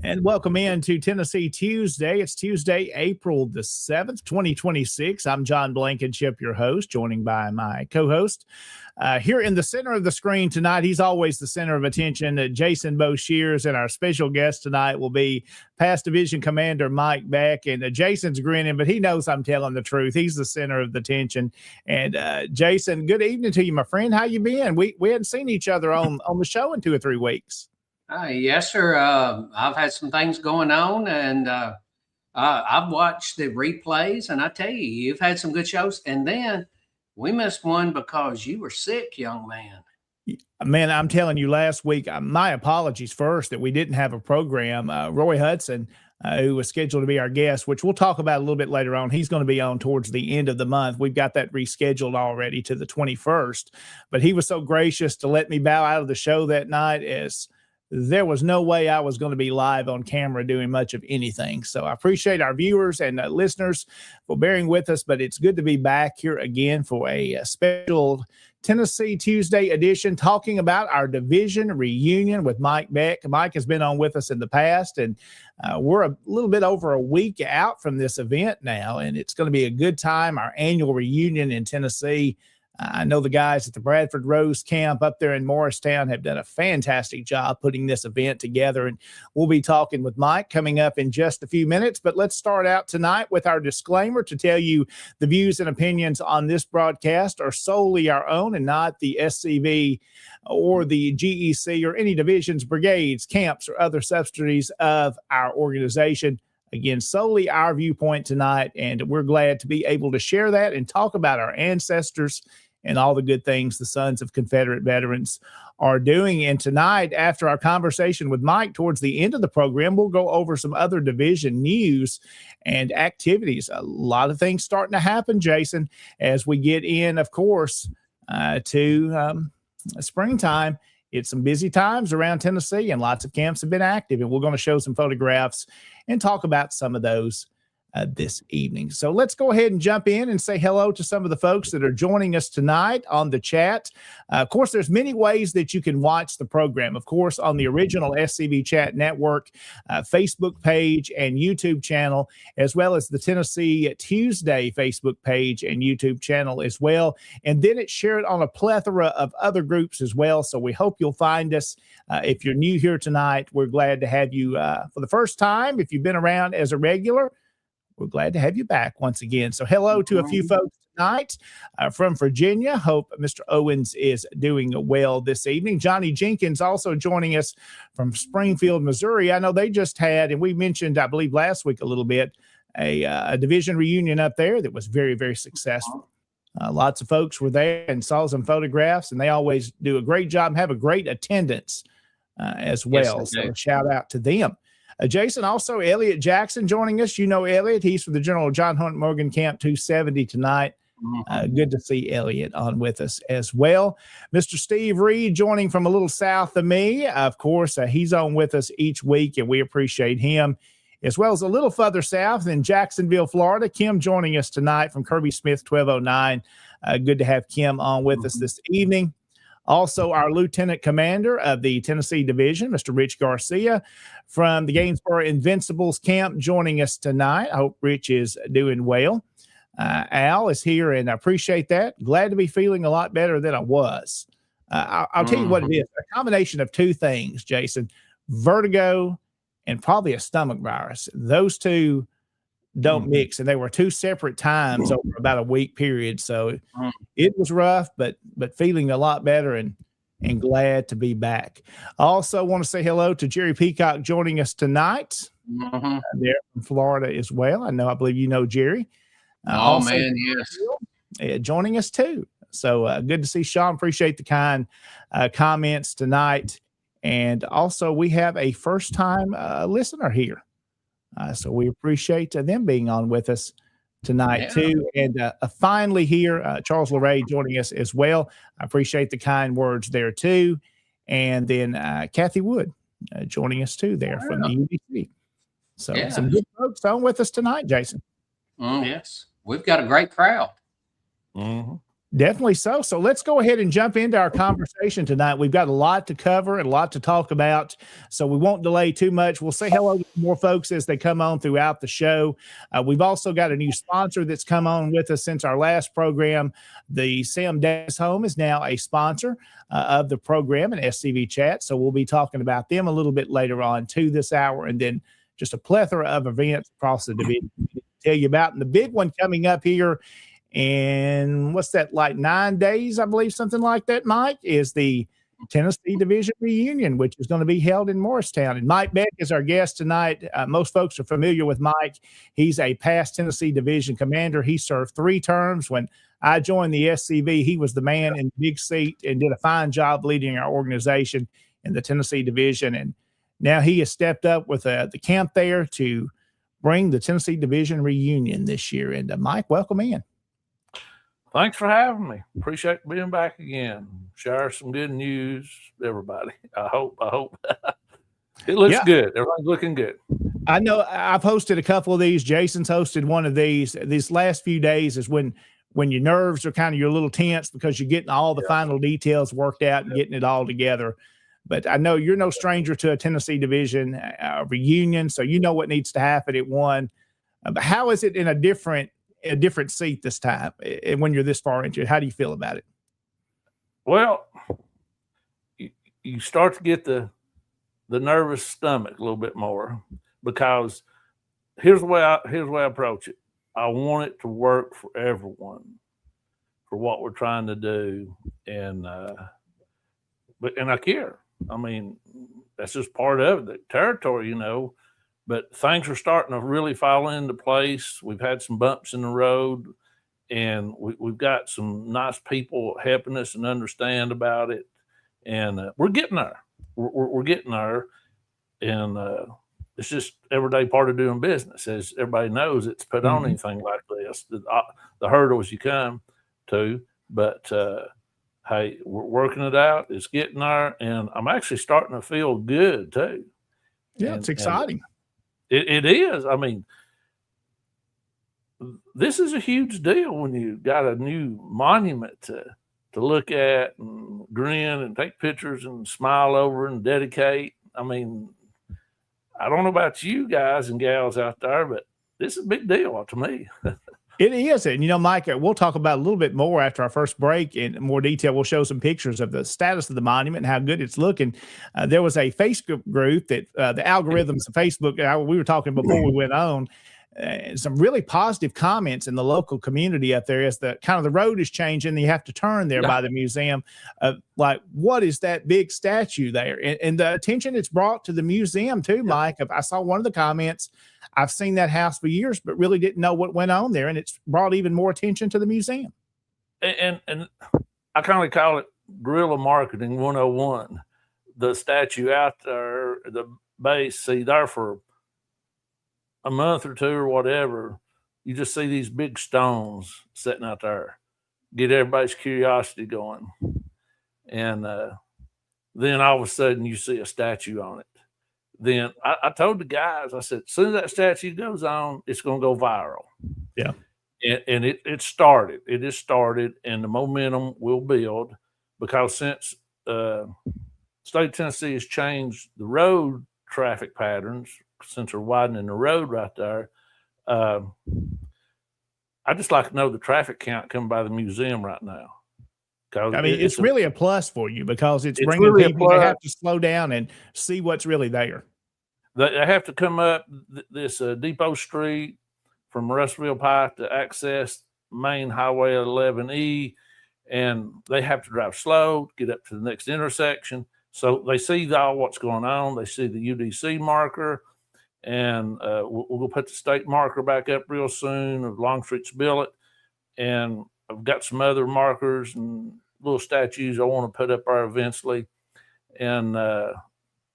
And welcome in to Tennessee Tuesday. It's Tuesday, April the 7th, 2026. I'm John Blankenship, your host, joining by my co-host. Here in the center of the screen tonight, he's always the center of attention, Jason Boshers, and our special guest tonight will be past Division Commander Mike Beck. And Jason's grinning, but he knows I'm telling the truth. He's the center of the attention. And Jason, good evening to you, my friend. How you been? We hadn't seen each other on the show in 2 or 3 weeks. Yes, sir. I've had some things going on, and I've watched the replays, and I tell you, you've had some good shows. And then we missed one because you were sick, young man. Man, I'm telling you, last week, my apologies first that we didn't have a program. Roy Hudson, who was scheduled to be our guest, which we'll talk about a little bit later on. He's going to be on towards the end of the month. We've got that rescheduled already to the 21st. But he was so gracious to let me bow out of the show that night, as there was no way I was going to be live on camera doing much of anything. So I appreciate our viewers and listeners for bearing with us, but it's good to be back here again for a special Tennessee Tuesday edition, talking about our division reunion with Mike Beck. Mike has been on with us in the past, and we're a little bit over a week out from this event now, and it's going to be a good time, our annual reunion in Tennessee. I know the guys at the Bradford Rose Camp up there in Morristown have done a fantastic job putting this event together, and we'll be talking with Mike coming up in just a few minutes. But let's start out tonight with our disclaimer to tell you the views and opinions on this broadcast are solely our own and not the SCV or the GEC or any divisions, brigades, camps, or other subsidiaries of our organization. Again, solely our viewpoint tonight, and we're glad to be able to share that and talk about our ancestors and all the good things the sons of Confederate veterans are doing. And tonight, after our conversation with Mike towards the end of the program, we'll go over some other division news and activities. A lot of things starting to happen, Jason, as we get in, of course, to springtime. It's some busy times around Tennessee, and lots of camps have been active, and we're going to show some photographs and talk about some of those this evening. So let's go ahead and jump in and say hello to some of the folks that are joining us tonight on the chat. Of course, there's many ways that you can watch the program. Of course, on the original SCB Chat Network, Facebook page and YouTube channel, as well as the Tennessee Tuesday Facebook page and YouTube channel as well. And then it's shared on a plethora of other groups as well. So we hope you'll find us. If you're new here tonight, we're glad to have you for the first time. If you've been around as a regular, we're glad to have you back once again. So hello to a few folks tonight from Virginia. Hope Mr. Owens is doing well this evening. Johnny Jenkins also joining us from Springfield, Missouri. I know they just had, and we mentioned, I believe last week a little bit, a division reunion up there that was very, very successful. Lots of folks were there and saw some photographs, and they always do a great job and have a great attendance as well. Yes, so a shout out to them. Jason, also Elliot Jackson joining us. You know Elliot. He's from the General John Hunt Morgan Camp 270 tonight. Good to see Elliot on with us as well. Mr. Steve Reed joining from a little south of me. Of course, he's on with us each week, and we appreciate him. As well as a little further south in Jacksonville, Florida, Kim joining us tonight from Kirby Smith 1209. Good to have Kim on with us this evening. Also, our Lieutenant Commander of the Tennessee Division, Mr. Rich Garcia from the Gainesboro Invincibles camp joining us tonight. I hope Rich is doing well. Al is here, and I appreciate that. Glad to be feeling a lot better than I was. I'll tell you what it is. A combination of two things, Jason, vertigo and probably a stomach virus. Those two don't mix, and they were two separate times over about a week period. So it was rough, but feeling a lot better and glad to be back. I also want to say hello to Jerry Peacock joining us tonight. There from Florida as well. I believe you know Jerry. Yes. Joining us too. So good to see Sean. Appreciate the kind comments tonight. And also we have a first-time listener here. So we appreciate them being on with us tonight too. And finally here, Charles LeRae joining us as well. I appreciate the kind words there too. And then Kathy Wood joining us too there from the UBC. So some good folks on with us tonight, Jason. Yes, we've got a great crowd. Definitely so. So let's go ahead and jump into our conversation tonight. We've got a lot to cover and a lot to talk about, so we won't delay too much. We'll say hello to more folks as they come on throughout the show. We've also got a new sponsor that's come on with us since our last program. The Sam Davis Home is now a sponsor of the program in SCV Chat, so we'll be talking about them a little bit later on too this hour, and then just a plethora of events across the division to tell you about. And the big one coming up here, and what's that, like 9 days, I believe, something like that, Mike, is the Tennessee Division Reunion, which is going to be held in Morristown. And Mike Beck is our guest tonight. Most folks are familiar with Mike. He's a past Tennessee Division commander. He served 3 terms. When I joined the SCV, he was the man in the big seat and did a fine job leading our organization in the Tennessee Division. And now he has stepped up with the camp there to bring the Tennessee Division Reunion this year. And Mike, welcome in. Thanks for having me. Appreciate being back again. Share some good news, everybody. I hope. It looks good. Everything's looking good. I know I've hosted a couple of these. Jason's hosted one of these. These last few days is when your nerves are kind of, you're a little tense because you're getting all the final details worked out and getting it all together. But I know you're no stranger to a Tennessee Division reunion, so you know what needs to happen at one. But how is it in a different seat this time, and when you're this far into it? How do you feel about it? Well, you start to get the nervous stomach a little bit more, because here's the way I approach it. I want it to work for everyone, for what we're trying to do, and I care. I mean, that's just part of the territory, But things are starting to really fall into place. We've had some bumps in the road, and we've got some nice people helping us and understand about it. And we're getting there. We're getting there. And it's just everyday part of doing business. As everybody knows, it's put on anything like this. The hurdles you come to. But, hey, we're working it out. It's getting there. And I'm actually starting to feel good, too. Yeah, it's exciting. It is. I mean, this is a huge deal when you got a new monument to look at and grin and take pictures and smile over and dedicate. I mean, I don't know about you guys and gals out there, but this is a big deal to me. It is. And, Mike, we'll talk about a little bit more after our first break in more detail. We'll show some pictures of the status of the monument and how good it's looking. There was a Facebook group that the algorithms of Facebook, we were talking before we went on, some really positive comments in the local community up there as the road is changing. You have to turn there by the museum. Like, what is that big statue there? And the attention it's brought to the museum too, Mike. I saw one of the comments. I've seen that house for years, but really didn't know what went on there. And it's brought even more attention to the museum. And I kind of call it guerrilla marketing 101. The statue out there, the base, see there for a month or two or whatever, you just see these big stones sitting out there, get everybody's curiosity going. And then all of a sudden you see a statue on it. Then I told the guys, I said, as soon as that statue goes on, it's going to go viral. Yeah. And it started. It has started, and the momentum will build because since state of Tennessee has changed the road traffic patterns, since they're widening the road right there, I just like to know the traffic count coming by the museum right now. I mean, it's really a plus for you because it's bringing really people. They have to slow down and see what's really there. They have to come up this Depot Street from Russellville Pike to access main highway 11E, and they have to drive slow, get up to the next intersection. So they see all what's going on. They see the UDC marker, and we'll put the state marker back up real soon of Longstreet's Billet. And I've got some other markers and little statues I want to put up there eventually. And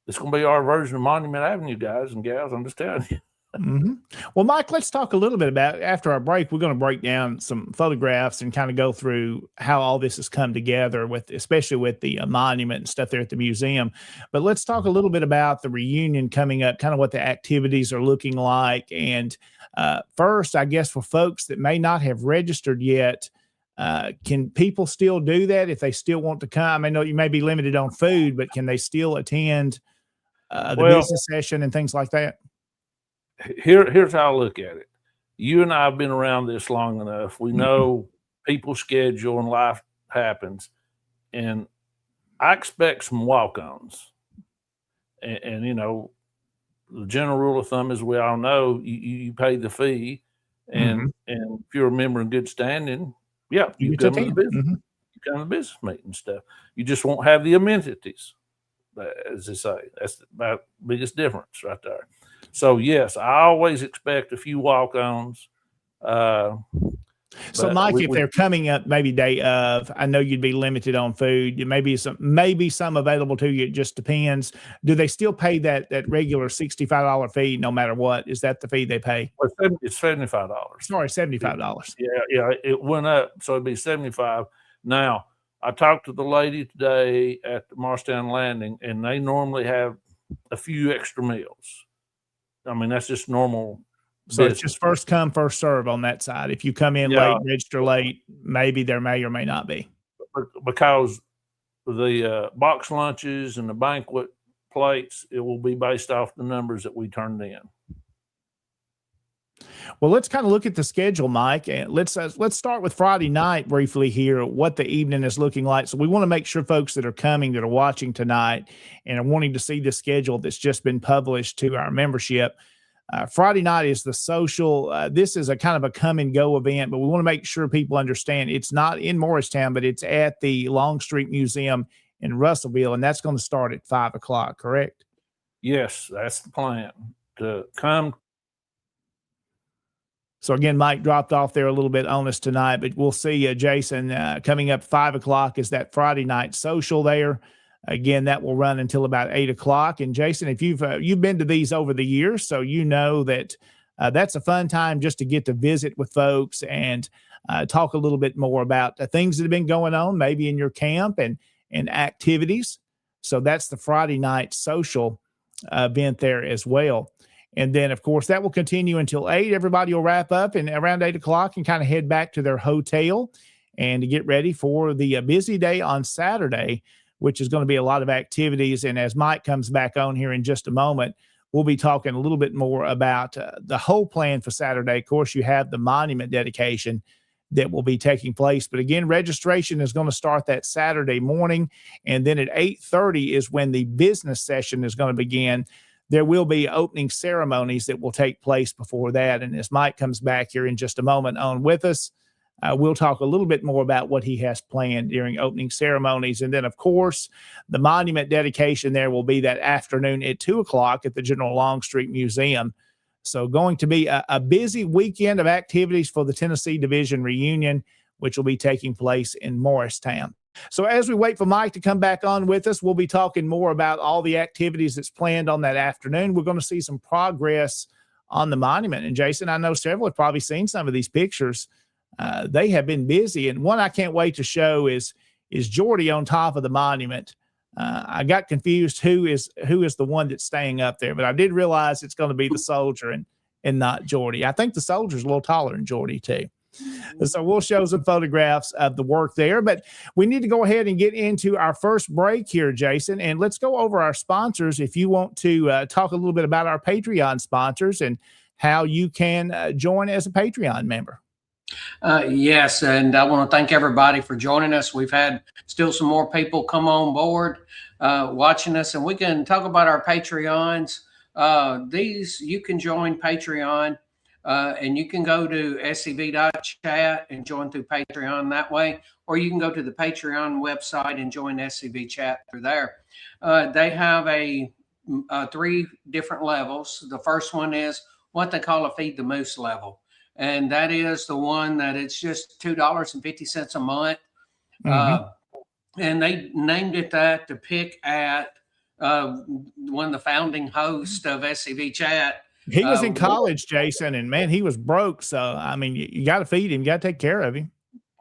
it's going to be our version of Monument Avenue, guys and gals. I'm just telling you. Mm-hmm. Well, Mike, let's talk a little bit about, after our break, we're going to break down some photographs and kind of go through how all this has come together, especially with the monument and stuff there at the museum. But let's talk a little bit about the reunion coming up, kind of what the activities are looking like. And first, I guess for folks that may not have registered yet, can people still do that if they still want to come? I know you may be limited on food, but can they still attend the business session and things like that? Here's how I look at it. You and I have been around this long enough. We know people's schedule and life happens. And I expect some walk-ons. And the general rule of thumb, as we all know, you pay the fee. And if you're a member in good standing, you come to the business. You come to the business meeting and stuff. You just won't have the amenities, as they say. That's about the biggest difference right there. So, yes, I always expect a few walk-ons. So, Mike, if they're coming up maybe day of, I know you'd be limited on food. Maybe some available to you. It just depends. Do they still pay that regular $65 fee no matter what? Is that the fee they pay? It's $75. Sorry, $75. Yeah, it went up, so it'd be $75. Now, I talked to the lady today at the Marstown Landing, and they normally have a few extra meals. I mean, that's just normal. So it's just first come, first serve on that side. If you come in late, register late, maybe there may or may not be. Because the box lunches and the banquet plates, it will be based off the numbers that we turned in. Well, let's kind of look at the schedule, Mike, and let's start with Friday night briefly here, what the evening is looking like. So we want to make sure folks that are coming, that are watching tonight and are wanting to see the schedule that's just been published to our membership. Friday night is the social. This is a kind of a come and go event, but we want to make sure people understand it's not in Morristown, but it's at the Longstreet Museum in Russellville, and that's going to start at 5:00, correct? Yes, that's the plan, to come. So again, Mike dropped off there a little bit on us tonight, but we'll see Jason coming up 5:00 is that Friday night social there. Again, that will run until about 8:00. And Jason, if you've been to these over the years, so you know that that's a fun time just to get to visit with folks and talk a little bit more about the things that have been going on, maybe in your camp and activities. So that's the Friday night social event there as well. And then, of course, that will continue until 8. Everybody will wrap up and around 8 o'clock and kind of head back to their hotel and to get ready for the busy day on Saturday, which is going to be a lot of activities. And as Mike comes back on here in just a moment, we'll be talking a little bit more about the whole plan for Saturday. Of course, you have the monument dedication that will be taking place. But again, registration is going to start that Saturday morning. And then at 8:30 is when the business session is going to begin. There will be opening ceremonies that will take place before that. And as Mike comes back here in just a moment on with us, we'll talk a little bit more about what he has planned during opening ceremonies. And then, of course, the monument dedication there will be that afternoon at 2 o'clock at the General Longstreet Museum. So going to be a busy weekend of activities for the Tennessee Division reunion, which will be taking place in Morristown. So as we wait for Mike to come back on with us, we'll be talking more about all the activities that's planned on that afternoon. We're going to see some progress on the monument. And Jason, I know several have probably seen some of these pictures. They have been busy. And one I can't wait to show is Jordy on top of the monument. I got confused who is the one that's staying up there, but I did realize it's going to be the soldier and not Jordy. I think the soldier's a little taller than Jordy too. So we'll show some photographs of the work there, but we need to go ahead and get into our first break here, Jason, and let's go over our sponsors. If you want to talk a little bit about our Patreon sponsors and how you can join as a Patreon member. Yes, and I want to thank everybody for joining us. We've had still some more people come on board watching us, and we can talk about our Patreons. These you can join Patreon, and you can go to scv.chat and join through Patreon that way, or you can go to the Patreon website and join SCV chat through there. They have three different levels. The first one is what they call a Feed the Moose level. And that is the one that it's just $2.50 a month. And they named it that to pick at one of the founding hosts of SCV Chat. He was in college, Jason, and man, he was broke. So, I mean, you got to feed him. You got to take care of him.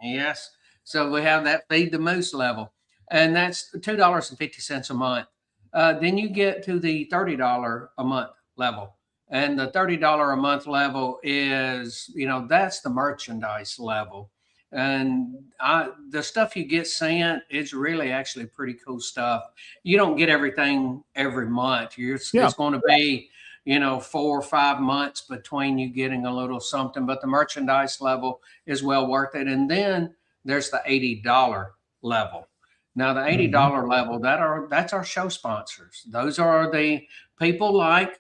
Yes. So we have that Feed the Moose level, and that's $2.50 a month. Then you get to the $30 a month level. And the $30 a month level is, that's the merchandise level. And the stuff you get sent is really actually pretty cool stuff. You don't get everything every month. It's going to be, 4 or 5 months between you getting a little something. But the merchandise level is well worth it. And then there's the $80 level. Now, the $80 level, that's our show sponsors. Those are the people like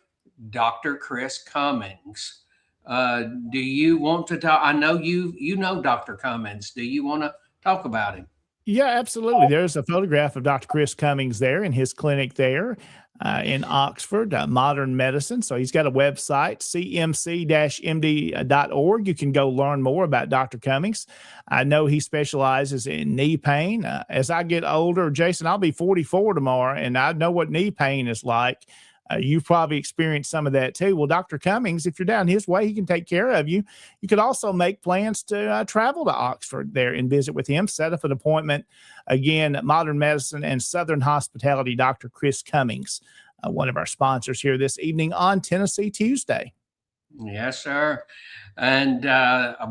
Dr. Chris Cummings. Do you want to talk? I know you know Dr. Cummings. Do you want to talk about him? Yeah, absolutely. There's a photograph of Dr. Chris Cummings there in his clinic there in Oxford, Modern Medicine. So he's got a website, cmc-md.org. You can go learn more about Dr. Cummings. I know he specializes in knee pain. As I get older, Jason, I'll be 44 tomorrow, and I know what knee pain is like. You've probably experienced some of that too. Well, Dr. Cummings, if you're down his way, he can take care of you. You could also make plans to travel to Oxford there and visit with him, set up an appointment. Again, Modern Medicine and Southern Hospitality, Dr. Chris Cummings, one of our sponsors here this evening on Tennessee Tuesday. Yes, sir. And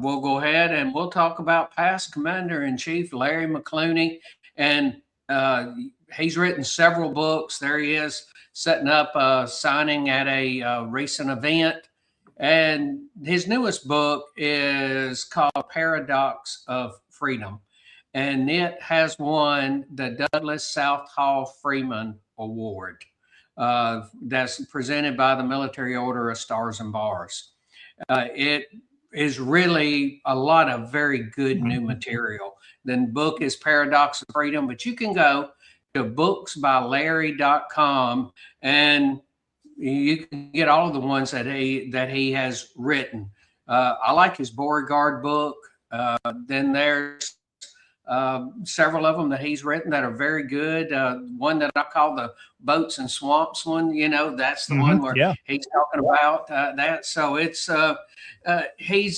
we'll go ahead and we'll talk about past Commander-in-Chief Larry McClooney. And he's written several books. There he is, setting up a signing at a recent event. And his newest book is called Paradox of Freedom. And it has won the Douglas Southall Freeman Award. That's presented by the Military Order of Stars and Bars. It is really a lot of very good new material. The book is Paradox of Freedom, but you can go to booksbylarry.com and you can get all of the ones that he has written. I like his Beauregard book. Then there's several of them that he's written that are very good. One that I call the Boats and Swamps one, that's the one where he's talking about that. So it's he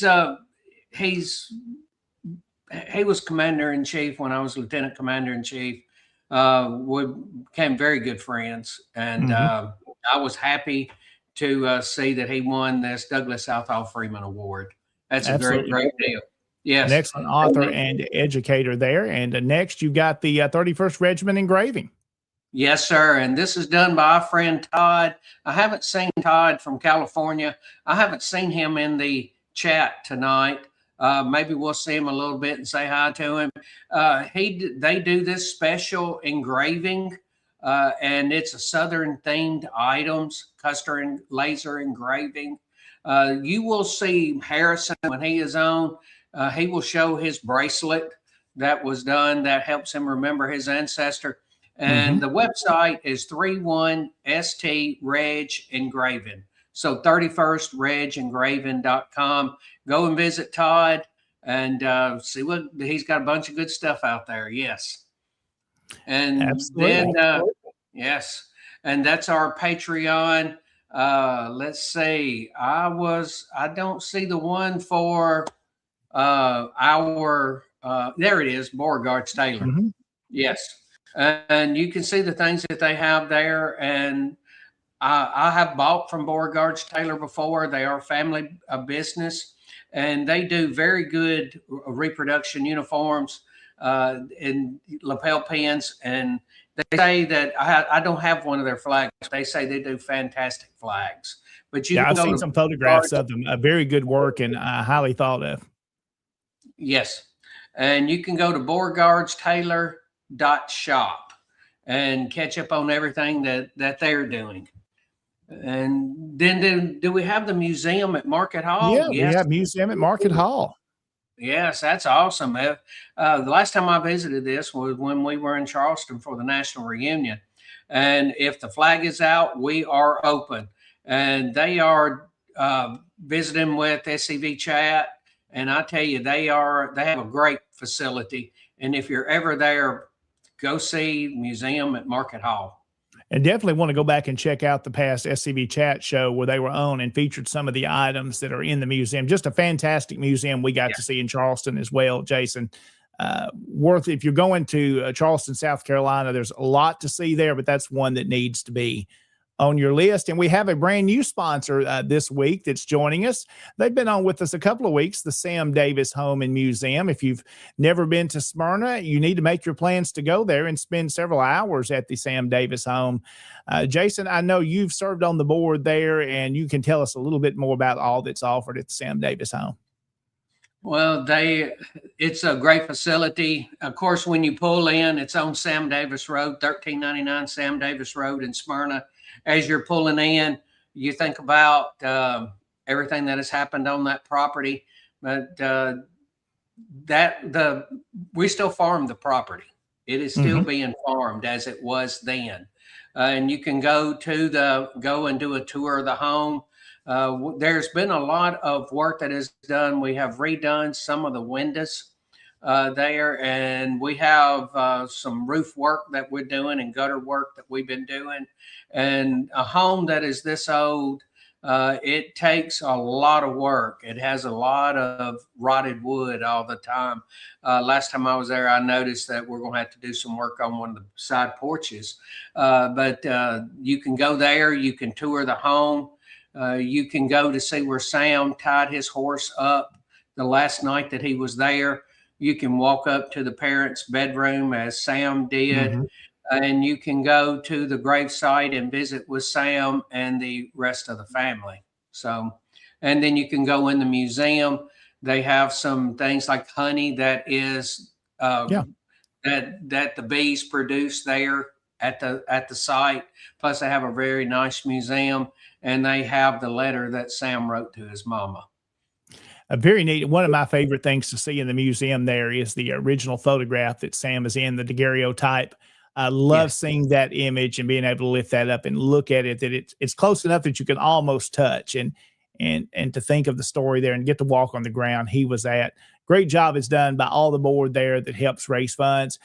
was Commander-in-Chief when I was Lieutenant Commander-in-Chief. We became very good friends, and I was happy to see that he won this Douglas Southall Freeman Award. That's a Absolutely. great deal. Yes. An excellent author and educator there. And next, you got the 31st Regiment engraving. Yes, sir. And this is done by our friend Todd. I haven't seen Todd from California. I haven't seen him in the chat tonight. Maybe we'll see him a little bit and say hi to him. They do this special engraving, and it's a Southern themed items, custom laser engraving. You will see Harrison when he is on. He will show his bracelet that was done that helps him remember his ancestor. And the website is 31ST Reg Engraving. So 31stregengraving.com. Go and visit Todd and see what he's got. A bunch of good stuff out there. Yes. And absolutely. Then, yes. And that's our Patreon. Let's see. I don't see the one for there it is, Beauregard's Taylor. Yes. And you can see the things that they have there. And I have bought from Beauregard's Taylor before. They are a family business, and they do very good reproduction uniforms and lapel pins. And they say that I don't have one of their flags. They say they do fantastic flags. But I've seen some photographs of them. Very good work and highly thought of. Yes. And you can go to Beauregard'sTaylor.shop and catch up on everything that they're doing. And then do we have the museum at Market Hall? Yeah, yes. We have museum at Market Hall. Yes, that's awesome. The last time I visited this was when we were in Charleston for the National Reunion. And if the flag is out, we are open. And they are visiting with SCV Chat. And I tell you, they have a great facility. And if you're ever there, go see museum at Market Hall. And definitely want to go back and check out the past SCV Chat show where they were on and featured some of the items that are in the museum. Just a fantastic museum we got to see in Charleston as well, Jason. If you're going to Charleston, South Carolina, there's a lot to see there, but that's one that needs to be on your list. And we have a brand new sponsor this week that's joining us. They've been on with us a couple of weeks, the Sam Davis Home and Museum. If you've never been to Smyrna, you need to make your plans to go there and spend several hours at the Sam Davis Home. Jason, I know you've served on the board there, and you can tell us a little bit more about all that's offered at the Sam Davis Home. Well, it's a great facility. Of course, when you pull in, it's on Sam Davis Road, 1399 Sam Davis Road in Smyrna. As you're pulling in, you think about everything that has happened on that property, but we still farm the property. It is still being farmed as it was then, and you can go and do a tour of the home. There's been a lot of work that is done. We have redone some of the windows there, and we have some roof work that we're doing and gutter work that we've been doing. And a home that is this old, it takes a lot of work. It has a lot of rotted wood all the time. Last time I was there, I noticed that we're going to have to do some work on one of the side porches. But you can go there. You can tour the home. You can go to see where Sam tied his horse up the last night that he was there. You can walk up to the parents' bedroom as Sam did. And you can go to the gravesite and visit with Sam and the rest of the family. So, and then you can go in the museum. They have some things like honey that is that the bees produce there at the site. Plus, they have a very nice museum, and they have the letter that Sam wrote to his mama. A very neat. One of my favorite things to see in the museum there is the original photograph that Sam is in, the daguerreotype. I love seeing that image and being able to lift that up and look at it, that it's close enough that you can almost touch, and to think of the story there and get to walk on the ground he was at. Great job is done by all the board there that helps raise funds.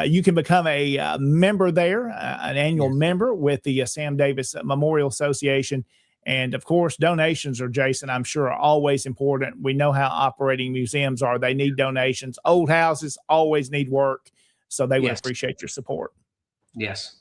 You can become a member there, an annual member with the Sam Davis Memorial Association. And of course, donations are, Jason, I'm sure, are always important. We know how operating museums are. They need donations. Old houses always need work. So they would appreciate your support. Yes.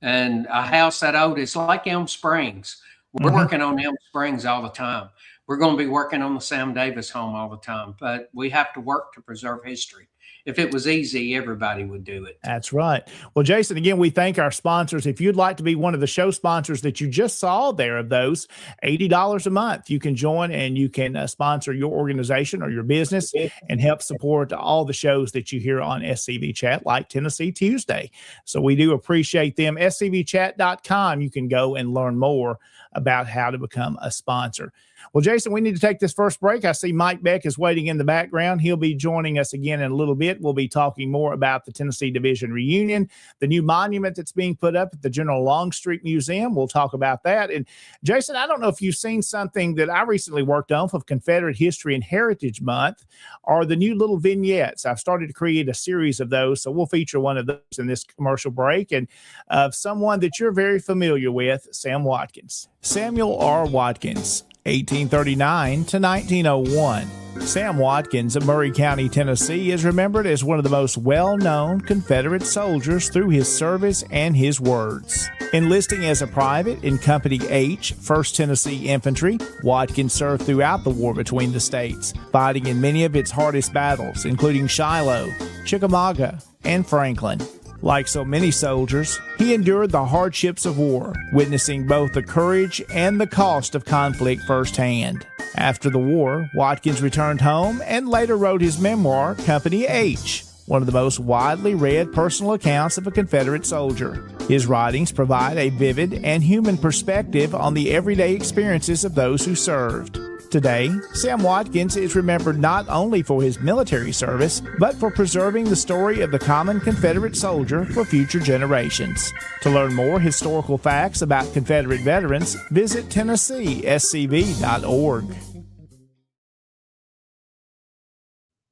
And a house that old, it's like Elm Springs. We're working on Elm Springs all the time. We're going to be working on the Sam Davis home all the time, but we have to work to preserve history. If it was easy, everybody would do it. That's right. Well, Jason, again, we thank our sponsors. If you'd like to be one of the show sponsors that you just saw there, of those $80 a month, you can join and you can sponsor your organization or your business and help support all the shows that you hear on SCV Chat, like Tennessee Tuesday. So we do appreciate them. SCVchat.com. You can go and learn more about how to become a sponsor. Well, Jason, we need to take this first break. I see Mike Beck is waiting in the background. He'll be joining us again in a little bit. We'll be talking more about the Tennessee Division reunion, the new monument that's being put up at the General Longstreet Museum. We'll talk about that. And Jason, I don't know if you've seen something that I recently worked on for Confederate History and Heritage Month, or the new little vignettes. I've started to create a series of those, so we'll feature one of those in this commercial break, and of someone that you're very familiar with, Sam Watkins. Samuel R. Watkins, 1839 to 1901. Sam Watkins of Murray County, Tennessee, is remembered as one of the most well-known Confederate soldiers through his service and his words. Enlisting as a private in Company H, 1st Tennessee Infantry, Watkins served throughout the war between the states, fighting in many of its hardest battles, including Shiloh, Chickamauga, and Franklin. Like so many soldiers, he endured the hardships of war, witnessing both the courage and the cost of conflict firsthand. After the war, Watkins returned home and later wrote his memoir, Company H, one of the most widely read personal accounts of a Confederate soldier. His writings provide a vivid and human perspective on the everyday experiences of those who served. Today, Sam Watkins is remembered not only for his military service, but for preserving the story of the common Confederate soldier for future generations. To learn more historical facts about Confederate veterans, visit TennesseeSCV.org.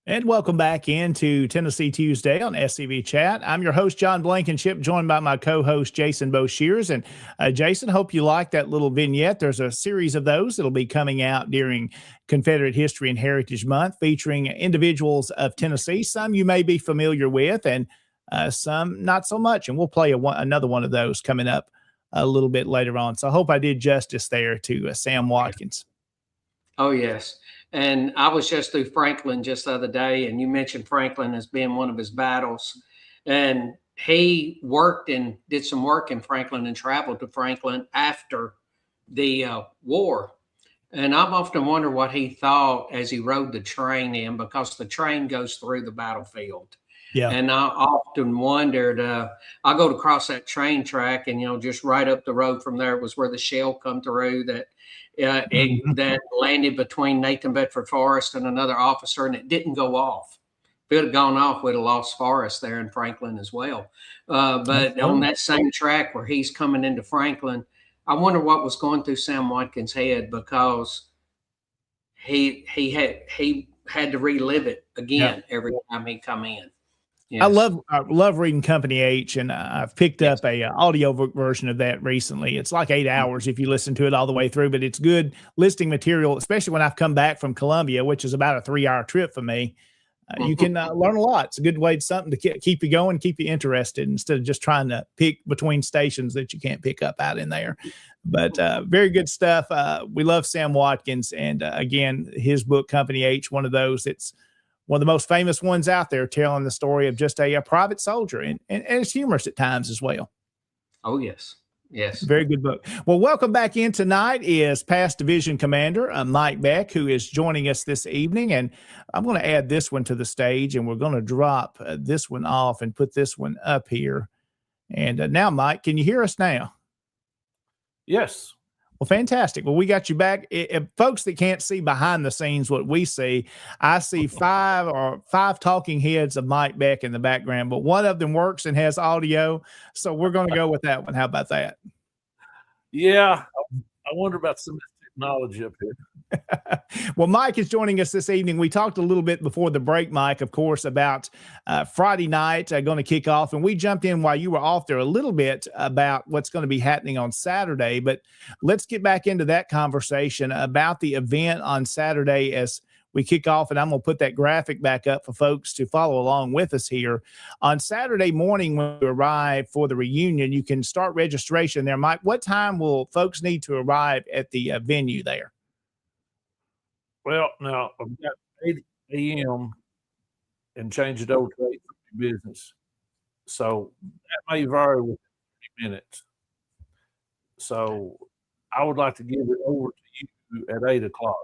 And welcome back into Tennessee Tuesday on SCV Chat. I'm your host, John Blankenship, joined by my co-host, Jason Boshers. And Jason, hope you like that little vignette. There's a series of those that'll be coming out during Confederate History and Heritage Month, featuring individuals of Tennessee. Some you may be familiar with, and some not so much. And we'll play another one of those coming up a little bit later on. So I hope I did justice there to Sam Watkins. Oh, yes. And I was just through Franklin just the other day, and you mentioned Franklin as being one of his battles. And he worked and did some work in Franklin and traveled to Franklin after the war. And I've often wondered what he thought as he rode the train in, because the train goes through the battlefield. Yeah. And I often wondered, I go to cross that train track, and, just right up the road from there was where the shell come through that that landed between Nathan Bedford Forrest and another officer, and it didn't go off. If it had gone off, we'd have lost Forrest there in Franklin as well. But on that same track where he's coming into Franklin, I wonder what was going through Sam Watkins' head, because he had to relive it again every time he come in. Yes. I love reading Company H, and I've picked up a audio version of that recently. It's like 8 hours if you listen to it all the way through, but it's good listening material, especially when I've come back from Columbia, which is about a 3-hour trip for me. You can learn a lot. It's a good way, something to keep you going, keep you interested, instead of just trying to pick between stations that you can't pick up out in there. But very good stuff. We love Sam Watkins, and again, his book, Company H, one of those that's one of the most famous ones out there, telling the story of just a private soldier, and it's humorous at times as well. Oh, yes. Yes. Very good book. Well, welcome back in tonight is past division commander Mike Beck, who is joining us this evening. And I'm going to add this one to the stage, and we're going to drop this one off and put this one up here. And now, Mike, can you hear us now? Yes. Well, fantastic. Well, we got you back. Folks that can't see behind the scenes what we see, I see five talking heads of Mike Beck in the background, but one of them works and has audio, so we're going to go with that one. How about that? Yeah, I wonder about some of the technology up here. Well, Mike is joining us this evening. We talked a little bit before the break, Mike, of course, about Friday night going to kick off. And we jumped in while you were off there a little bit about what's going to be happening on Saturday. But let's get back into that conversation about the event on Saturday, as we kick off, and I'm going to put that graphic back up for folks to follow along with us here. On Saturday morning when you arrive for the reunion, you can start registration there. Mike, what time will folks need to arrive at the venue there? Well, now I've got 8 a.m. and change it over to 8 for business. So that may vary with 30 minutes. So I would like to give it over to you at 8 o'clock.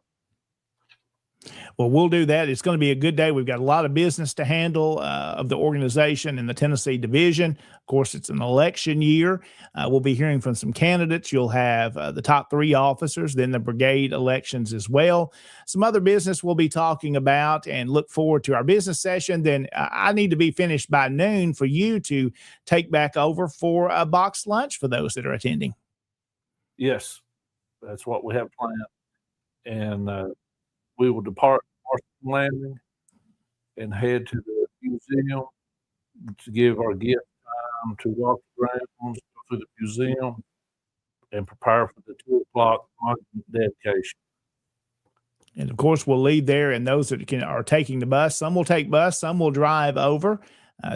Well, we'll do that. It's going to be a good day. We've got a lot of business to handle of the organization in the Tennessee division. Of course, it's an election year. We'll be hearing from some candidates. You'll have the top 3 officers, then the brigade elections as well. Some other business we'll be talking about, and look forward to our business session. Then I need to be finished by noon for you to take back over for a box lunch for those that are attending. Yes, that's what we have planned. And we will depart Washington Landing and head to the museum to give our guests time to walk the grounds, go through the museum, and prepare for the 2 o'clock dedication. And of course, we'll leave there, and those that are taking the bus, some will take bus, some will drive over.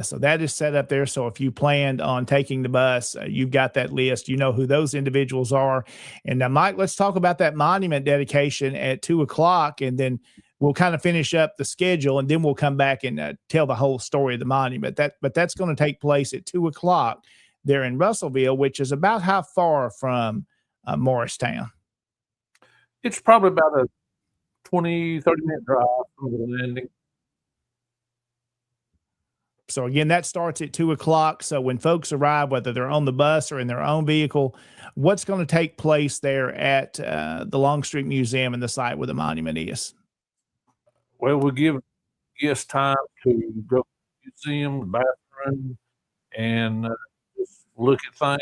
So that is set up there. So if you planned on taking the bus, you've got that list. You know who those individuals are. And now, Mike, let's talk about that monument dedication at 2 o'clock, and then we'll kind of finish up the schedule, and then we'll come back and tell the whole story of the monument. But that's going to take place at 2 o'clock there in Russellville, which is about how far from Morristown? It's probably about a 20, 30-minute drive from the landing. So again, that starts at 2 o'clock. So when folks arrive, whether they're on the bus or in their own vehicle, what's going to take place there at the Longstreet Museum and the site where the monument is? Well, we'll give guests time to go to the museum, the bathroom, and just look at things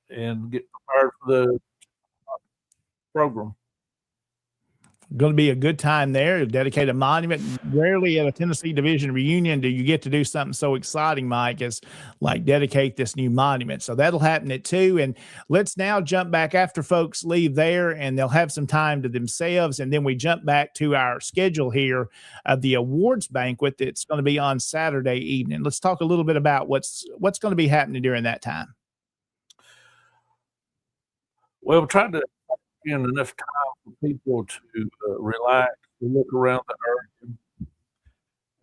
and get prepared for the program. Going to be a good time there. Dedicate a monument. Rarely at a Tennessee Division reunion do you get to do something so exciting, Mike, as like dedicate this new monument. So that'll happen at 2. And let's now jump back after folks leave there, and they'll have some time to themselves. And then we jump back to our schedule here of the awards banquet that's going to be on Saturday evening. Let's talk a little bit about what's going to be happening during that time. Well, we're trying to spend enough time for people to relax, to look around the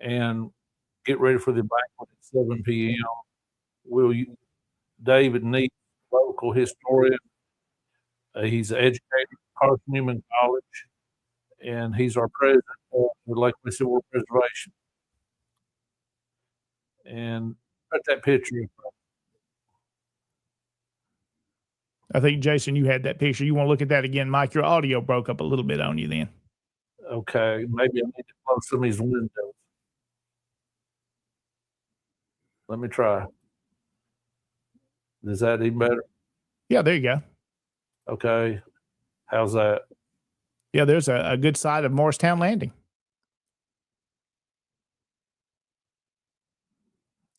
area, and get ready for the banquet at 7 p.m. David Neat, local historian, he's an educator at Carson Newman College, and he's our president of the Lakeland Civil War Preservation. And put that picture in front. I think, Jason, you had that picture. You want to look at that again, Mike? Your audio broke up a little bit on you then. Okay, maybe I need to close some of these windows. Let me try. Is that even better? Yeah, there you go. Okay. How's that? Yeah, there's a good side of Morristown Landing.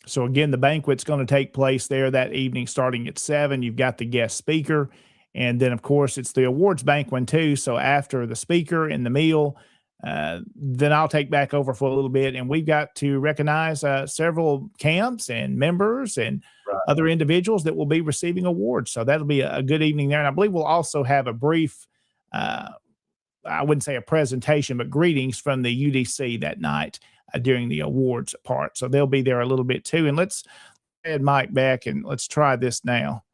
So again, the banquet's going to take place there that evening starting at 7. You've got the guest speaker. And then, of course, it's the awards banquet too. So after the speaker and the meal, then I'll take back over for a little bit. And we've got to recognize several camps and members and other individuals that will be receiving awards. So that'll be a good evening there. And I believe we'll also have a brief, I wouldn't say a presentation, but greetings from the UDC that night during the awards part. So they'll be there a little bit too. And let's add Mike back and let's try this now.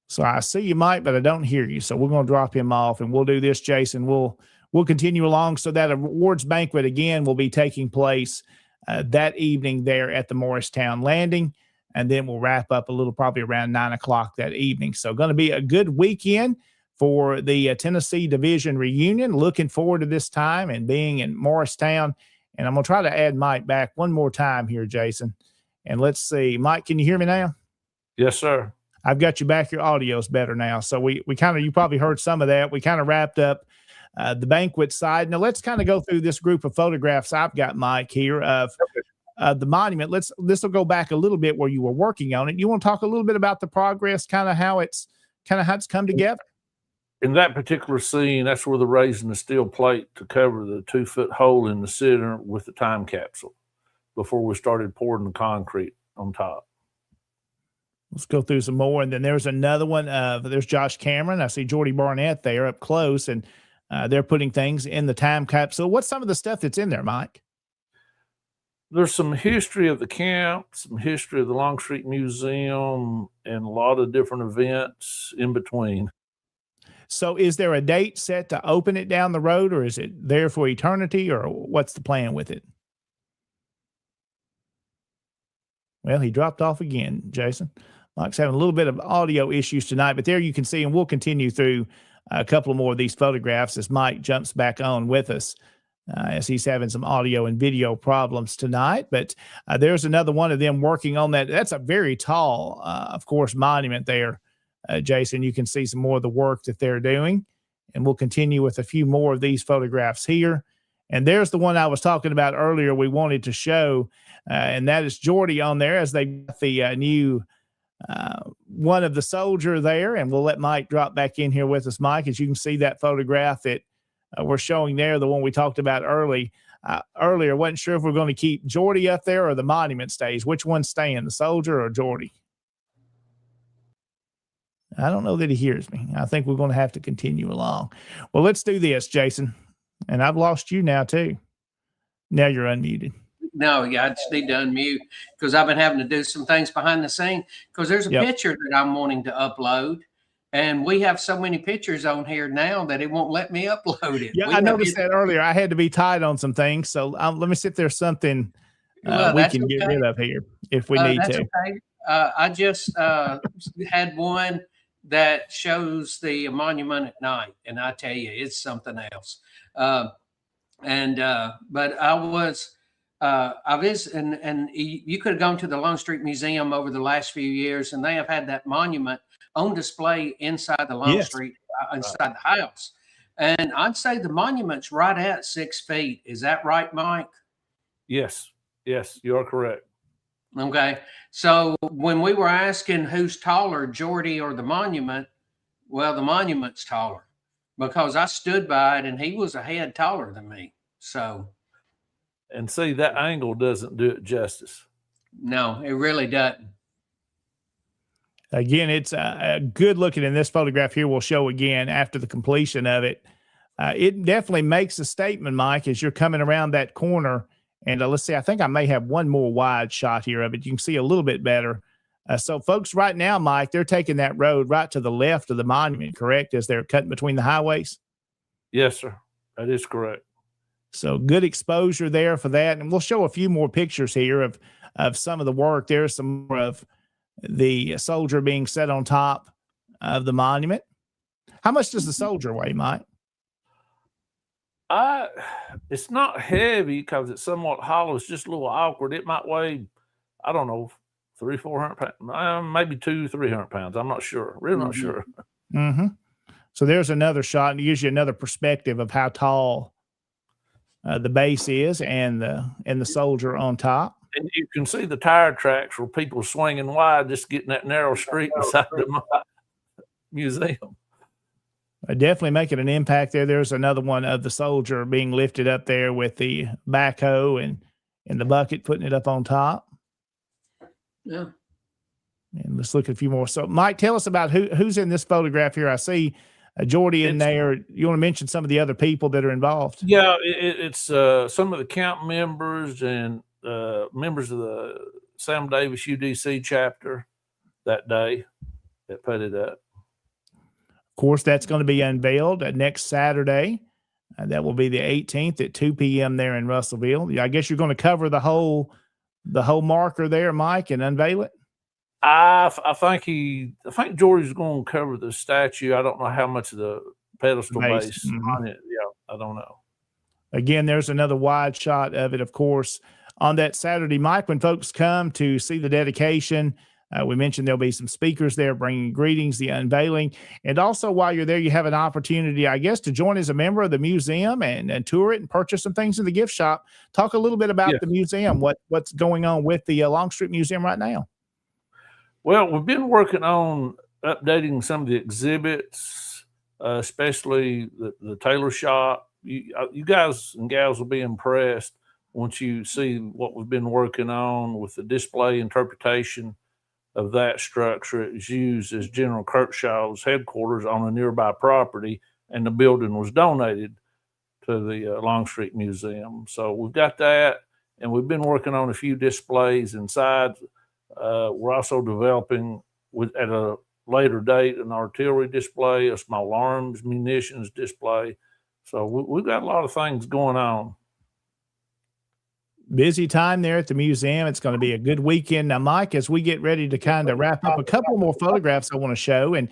So I see you, Mike, but I don't hear you. So we're going to drop him off, and we'll do this, Jason. We'll continue along. So that awards banquet again will be taking place that evening there at the Morristown Landing. And then we'll wrap up a little, probably around 9 o'clock that evening. So going to be a good weekend for the Tennessee Division reunion. Looking forward to this time and being in Morristown. And I'm going to try to add Mike back one more time here, Jason. And let's see. Mike, can you hear me now? Yes, sir. I've got you back. Your audio's better now. So we kind of, you probably heard some of that. We kind of wrapped up the banquet side. Now let's kind of go through this group of photographs I've got, Mike, here of the monument. This will go back a little bit where you were working on it. You want to talk a little bit about the progress, kind of how it's come together? in that particular scene, that's where they're raising the steel plate to cover the 2-foot hole in the center with the time capsule before we started pouring the concrete on top. Let's go through some more. And then there's another one. There's Josh Cameron. I see Jordy Barnett there up close, and they're putting things in the time capsule. What's some of the stuff that's in there, Mike? There's some history of the camp, some history of the Longstreet Museum, and a lot of different events in between. So is there a date set to open it down the road, or is it there for eternity, or what's the plan with it? Well, he dropped off again, Jason. Mike's having a little bit of audio issues tonight, but there you can see, and we'll continue through a couple more of these photographs as Mike jumps back on with us, as he's having some audio and video problems tonight. But there's another one of them working on that. That's a very tall, of course, monument there, Jason. You can see some more of the work that they're doing, and we'll continue with a few more of these photographs here. And there's the one I was talking about earlier we wanted to show, and that is Jordy on there as they got the new one of the soldier there. And we'll let Mike drop back in here with us, Mike, as you can see that photograph that we're showing there, the one we talked about earlier. Wasn't sure if we're going to keep Jordy up there or the monument stays. Which one's staying, the soldier or Jordy? I don't know that he hears me. I think we're going to have to continue along. Well, let's do this, Jason. And I've lost you now too. Now you're unmuted. No, yeah, I just need to unmute because I've been having to do some things behind the scene because there's a picture that I'm wanting to upload. And we have so many pictures on here now that it won't let me upload it. Yeah, I noticed that earlier. I had to be tied on some things. So let me see if there's something we can get rid of here if we need to. Okay. I just had one that shows the monument at night. And I tell you, it's something else. But I visited, and you could have gone to the Longstreet Museum over the last few years, and they have had that monument on display inside the Longstreet, inside the house. And I'd say the monument's right at 6 feet. Is that right, Mike? Yes, you are correct. Okay. So when we were asking who's taller, Jordy or the monument, well, the monument's taller because I stood by it and he was a head taller than me. So. And see, that angle doesn't do it justice. No, it really doesn't. Again, it's good looking in this photograph here. We'll show again after the completion of it. It definitely makes a statement, Mike, as you're coming around that corner. And let's see, I think I may have one more wide shot here of it. You can see a little bit better. So folks, right now, Mike, they're taking that road right to the left of the monument, correct? As they're cutting between the highways? Yes, sir. That is correct. So good exposure there for that. And we'll show a few more pictures here of some of the work. There's some more of the soldier being set on top of the monument. How much does the soldier weigh, Mike? It's not heavy because it's somewhat hollow. It's just a little awkward. It might weigh, I don't know, 300-400 pounds, maybe 200-300 pounds. I'm not sure. Really not sure. Mm-hmm. So there's another shot, and it gives you another perspective of how tall the base is and the soldier on top. And you can see the tire tracks where people swinging wide, just getting that narrow street inside the museum. Definitely making an impact there. There's another one of the soldier being lifted up there with the backhoe and the bucket, putting it up on top. Yeah. And let's look at a few more. So, Mike, tell us about who's in this photograph here. I see Jordy in there. You want to mention some of the other people that are involved? Yeah, it's some of the camp members and members of the Sam Davis UDC chapter that day that put it up. Of course, that's going to be unveiled next Saturday. That will be the 18th at 2 p.m. there in Russellville. I guess you're going to cover the whole marker there, Mike, and unveil it. I think Jordy's going to cover the statue. I don't know how much of the pedestal base on it. Yeah, I don't know. Again, there's another wide shot of it, of course, on that Saturday, Mike, when folks come to see the dedication. We mentioned there'll be some speakers there bringing greetings, the unveiling. And also while you're there, you have an opportunity, I guess, to join as a member of the museum and tour it and purchase some things in the gift shop. Talk a little bit about the museum, what's going on with the Longstreet Museum right now. Well, we've been working on updating some of the exhibits, especially the tailor shop. You guys and gals will be impressed once you see what we've been working on with the display interpretation of that structure. It was used as General Kirkshaw's headquarters on a nearby property, and the building was donated to the Longstreet Museum. So we've got that, and we've been working on a few displays inside. We're also developing at a later date an artillery display, a small arms munitions display. So we've got a lot of things going on. Busy time there at the museum. It's going to be a good weekend. Now, Mike, as we get ready to kind of wrap up, a couple more photographs I want to show. And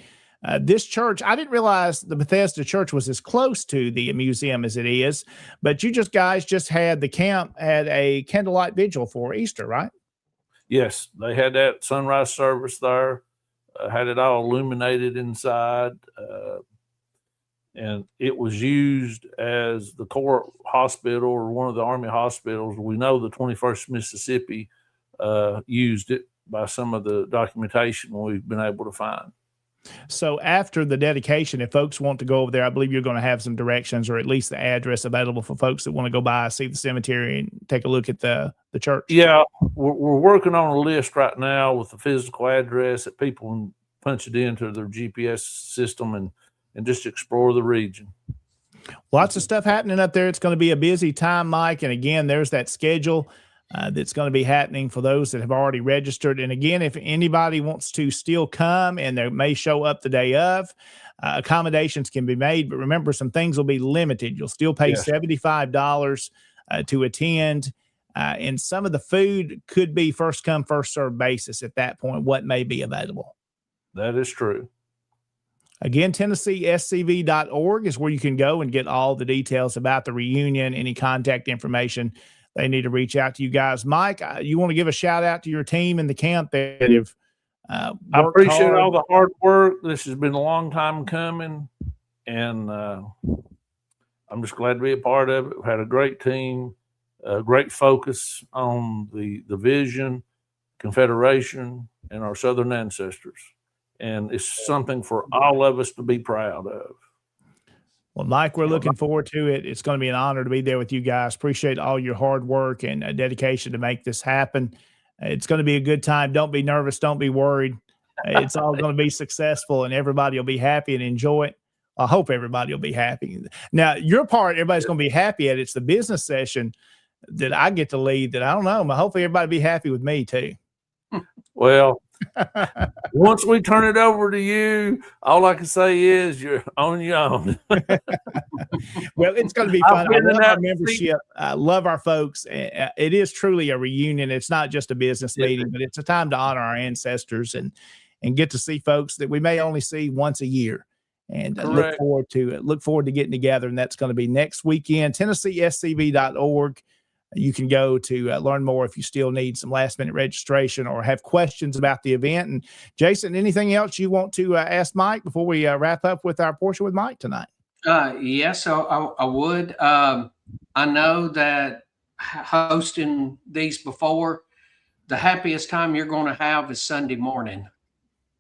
this church, I didn't realize the Bethesda church was as close to the museum as it is, but you guys had the camp had a candlelight vigil for Easter, right? Yes, they had that sunrise service there, had it all illuminated inside, and it was used as the Corps hospital or one of the Army hospitals. We know the 21st Mississippi used it by some of the documentation we've been able to find. So after the dedication, if folks want to go over there, I believe you're going to have some directions or at least the address available for folks that want to go by, see the cemetery, and take a look at the church. Yeah, we're working on a list right now with the physical address that people can punch it into their GPS system and just explore the region. Lots of stuff happening up there. It's going to be a busy time, Mike. And again, there's that schedule that's going to be happening for those that have already registered. And again, if anybody wants to still come and they may show up the day of, accommodations can be made. But remember, some things will be limited. You'll still pay $75 to attend. And some of the food could be first come, first served basis at that point, what may be available. That is true. Again, TennesseeSCV.org is where you can go and get all the details about the reunion, any contact information they need to reach out to you guys. Mike, you want to give a shout out to your team in the camp that have I appreciate all the hard work. This has been a long time coming, and I'm just glad to be a part of it. We've had a great team, great focus on the vision, Confederation, and our Southern ancestors. And it's something for all of us to be proud of. Well, Mike, we're looking forward to it. It's going to be an honor to be there with you guys. Appreciate all your hard work and dedication to make this happen. It's going to be a good time. Don't be nervous. Don't be worried. It's all going to be successful, and everybody will be happy and enjoy it. I hope everybody will be happy. Now, your part, everybody's going to be happy at. It's the business session that I get to lead that I don't know. Hopefully everybody will be happy with me too. Well, once we turn it over to you, all I can say is you're on your own. Well, it's going to be fun. I love our membership. I love our folks. It is truly a reunion. It's not just a business meeting, but it's a time to honor our ancestors and get to see folks that we may only see once a year. And look forward to getting together. And that's going to be next weekend. TennesseeSCV.org. You can go to learn more if you still need some last-minute registration or have questions about the event. And Jason, anything else you want to ask Mike before we wrap up with our portion with Mike tonight? Yes, I would. I know that hosting these before, the happiest time you're going to have is Sunday morning.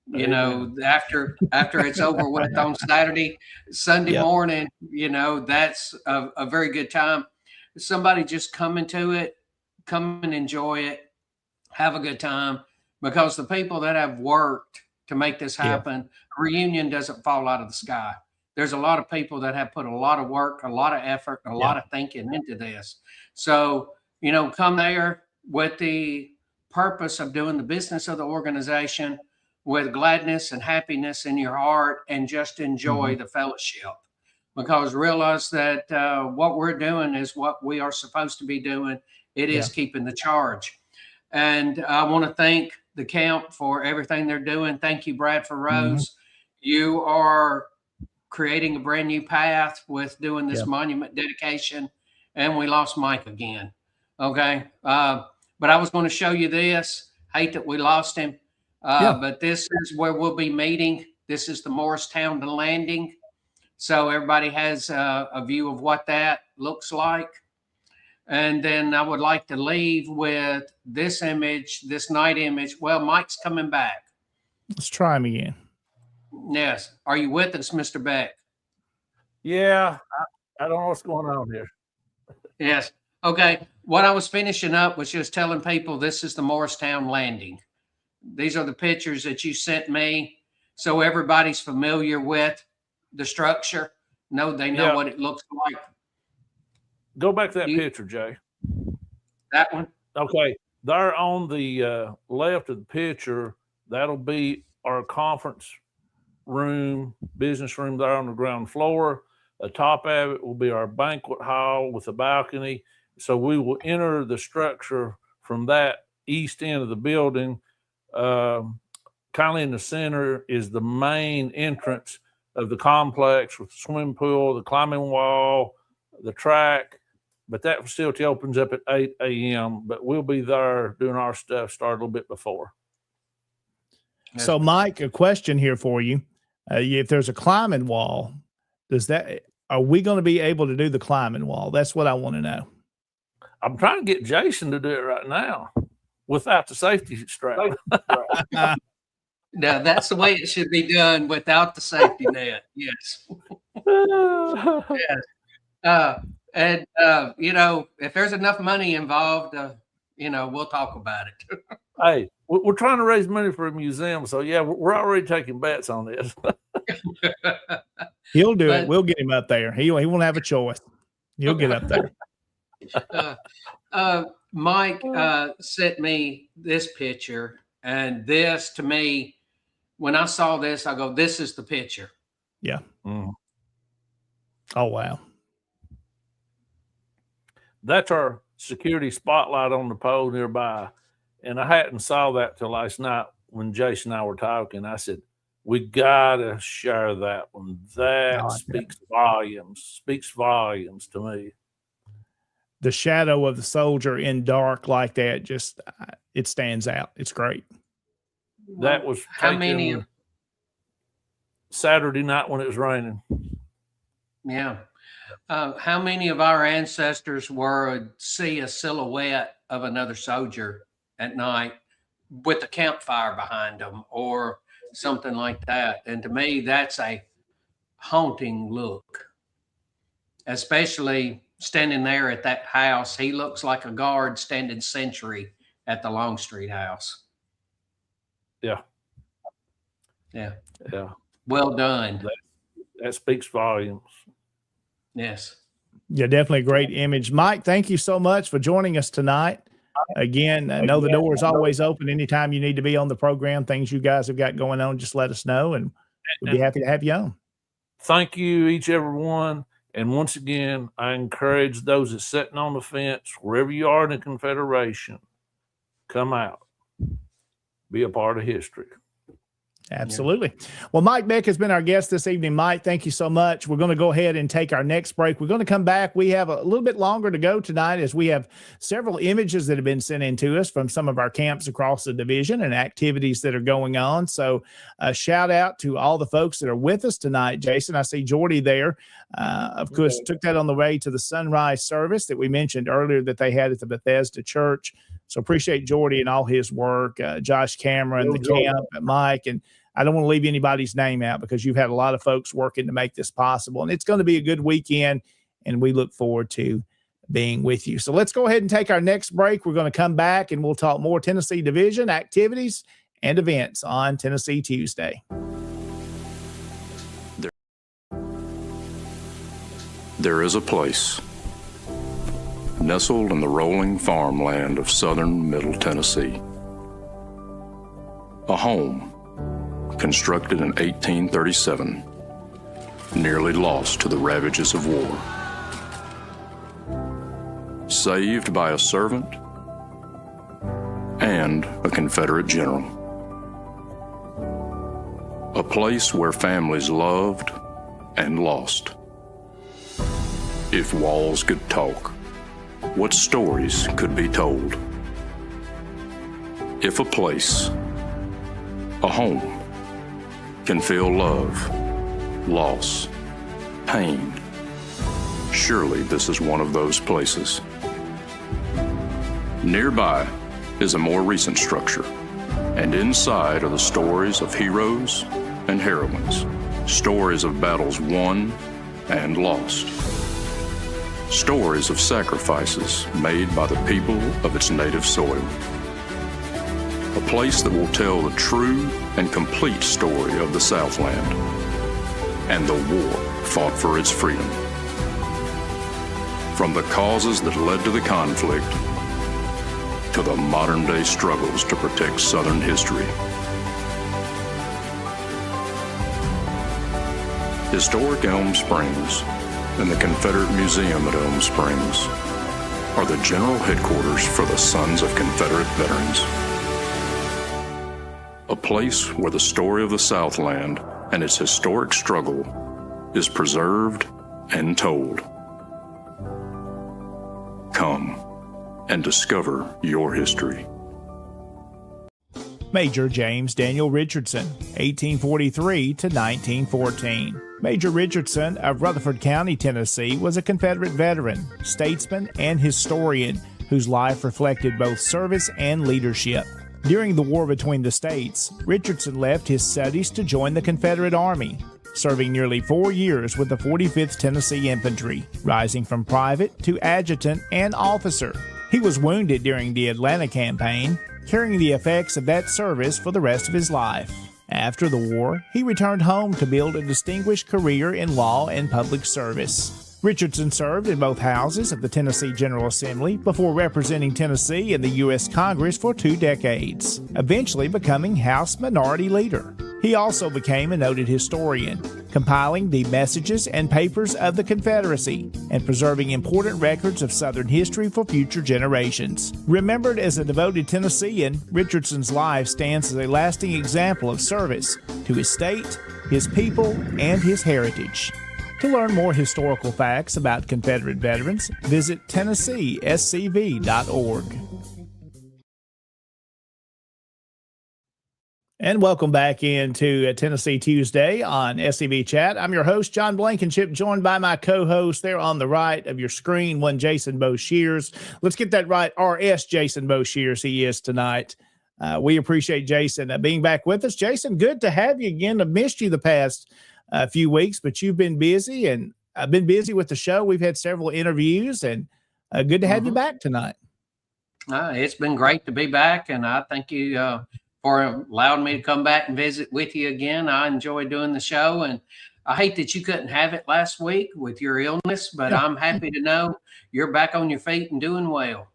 You know, after it's over with on Saturday, Sunday morning, that's a very good time. Somebody just come into it, come and enjoy it, have a good time, because the people that have worked to make this happen, a reunion doesn't fall out of the sky. There's a lot of people that have put a lot of work, a lot of effort, a lot of thinking into this. So, come there with the purpose of doing the business of the organization with gladness and happiness in your heart, and just enjoy the fellowship. Because realize that what we're doing is what we are supposed to be doing. It is keeping the charge. And I want to thank the camp for everything they're doing. Thank you, Bradford Rose. You are creating a brand new path with doing this monument dedication. And we lost Mike again. Okay. But I was going to show you this. Hate that we lost him. But this is where we'll be meeting. This is the Morristown Landing. So everybody has a view of what that looks like. And then I would like to leave with this image, this night image. Well, Mike's coming back. Let's try him again. Yes. Are you with us, Mr. Beck? Yeah, I don't know what's going on here. Yes. Okay. What I was finishing up was just telling people this is the Morristown Landing. These are the pictures that you sent me, so everybody's familiar with the structure. They know Yeah. what it looks like. Go back to that picture, Jay. That one? Okay. There on the left of the picture, that'll be our conference room, business room there on the ground floor. Atop of it will be our banquet hall with a balcony. So we will enter the structure from that east end of the building. Kind of in the center is the main entrance of the complex with the swimming pool, the climbing wall, the track. But that facility opens up at 8 a.m. But we'll be there doing our stuff, start a little bit before. So, Mike, a question here for you. If there's a climbing wall, are we going to be able to do the climbing wall? That's what I want to know. I'm trying to get Jason to do it right now without the safety strap. Now, that's the way it should be done without the safety net. Yes. Yes. And if there's enough money involved, we'll talk about it. Hey, we're trying to raise money for a museum. So, yeah, we're already taking bets on this. He'll do it. We'll get him up there. He won't have a choice. He'll get up there. Mike sent me this picture, and this, to me, when I saw this, I go, this is the picture. Yeah. Mm. Oh, wow. That's our security spotlight on the pole nearby. And I hadn't saw that till last night when Jason and I were talking. I said, we got to share that one. That speaks volumes to me. The shadow of the soldier in dark like that, just, it stands out. It's great. That was Saturday night when it was raining. Yeah. How many of our ancestors would see a silhouette of another soldier at night with a campfire behind them or something like that? And to me, that's a haunting look, especially standing there at that house. He looks like a guard standing sentry at the Longstreet house. Yeah. Yeah. Yeah. Well done. That speaks volumes. Yes. Yeah, definitely a great image. Mike, thank you so much for joining us tonight. Again, I know the door is always open anytime you need to be on the program. Things you guys have got going on, just let us know, and we'd be happy to have you on. Thank you, each everyone. And once again, I encourage those that's sitting on the fence, wherever you are in the Confederation, come out, be a part of history. Absolutely. Well, Mike Beck has been our guest this evening. Mike, thank you so much. We're going to go ahead and take our next break. We're going to come back. We have a little bit longer to go tonight as we have several images that have been sent in to us from some of our camps across the division and activities that are going on. So a shout out to all the folks that are with us tonight. Jason, I see Jordy there. Of course, took that on the way to the sunrise service that we mentioned earlier that they had at the Bethesda Church. So appreciate Jordy and all his work. Josh Cameron, the camp, Mike, and I don't want to leave anybody's name out because you've had a lot of folks working to make this possible. And it's going to be a good weekend, and we look forward to being with you. So let's go ahead and take our next break. We're going to come back, and we'll talk more Tennessee Division activities and events on Tennessee Tuesday. There is a place nestled in the rolling farmland of southern Middle Tennessee. A home constructed in 1837, nearly lost to the ravages of war. Saved by a servant and a Confederate general. A place where families loved and lost. If walls could talk, what stories could be told? If a place, a home, can feel love, loss, pain, surely this is one of those places. Nearby is a more recent structure, and inside are the stories of heroes and heroines, stories of battles won and lost. Stories of sacrifices made by the people of its native soil. A place that will tell the true and complete story of the Southland and the war fought for its freedom. From the causes that led to the conflict to the modern-day struggles to protect Southern history. Historic Elm Springs and the Confederate Museum at Elm Springs are the general headquarters for the Sons of Confederate Veterans. A place where the story of the Southland and its historic struggle is preserved and told. Come and discover your history. Major James Daniel Richardson, 1843 to 1914. Major Richardson of Rutherford County, Tennessee, was a Confederate veteran, statesman, and historian whose life reflected both service and leadership. During the war between the states, Richardson left his studies to join the Confederate Army, serving nearly 4 years with the 45th Tennessee Infantry, rising from private to adjutant and officer. He was wounded during the Atlanta campaign, carrying the effects of that service for the rest of his life. After the war, he returned home to build a distinguished career in law and public service. Richardson served in both houses of the Tennessee General Assembly before representing Tennessee in the U.S. Congress for 2 decades, eventually becoming House Minority Leader. He also became a noted historian, compiling the messages and papers of the Confederacy and preserving important records of Southern history for future generations. Remembered as a devoted Tennessean, Richardson's life stands as a lasting example of service to his state, his people, and his heritage. To learn more historical facts about Confederate veterans, visit TennesseeSCV.org. And welcome back into Tennessee Tuesday on SCV Chat. I'm your host, John Blankenship, joined by my co-host there on the right of your screen, one Jason Boshers. Let's get that right, RS Jason Boshers he is tonight. We appreciate Jason being back with us. Jason, good to have you again. I've missed you the past few weeks, but you've been busy, and I've been busy with the show. We've had several interviews, and good to have you back tonight. It's been great to be back, and I thank you for allowing me to come back and visit with you again. I enjoy doing the show, and I hate that you couldn't have it last week with your illness, but I'm happy to know you're back on your feet and doing well.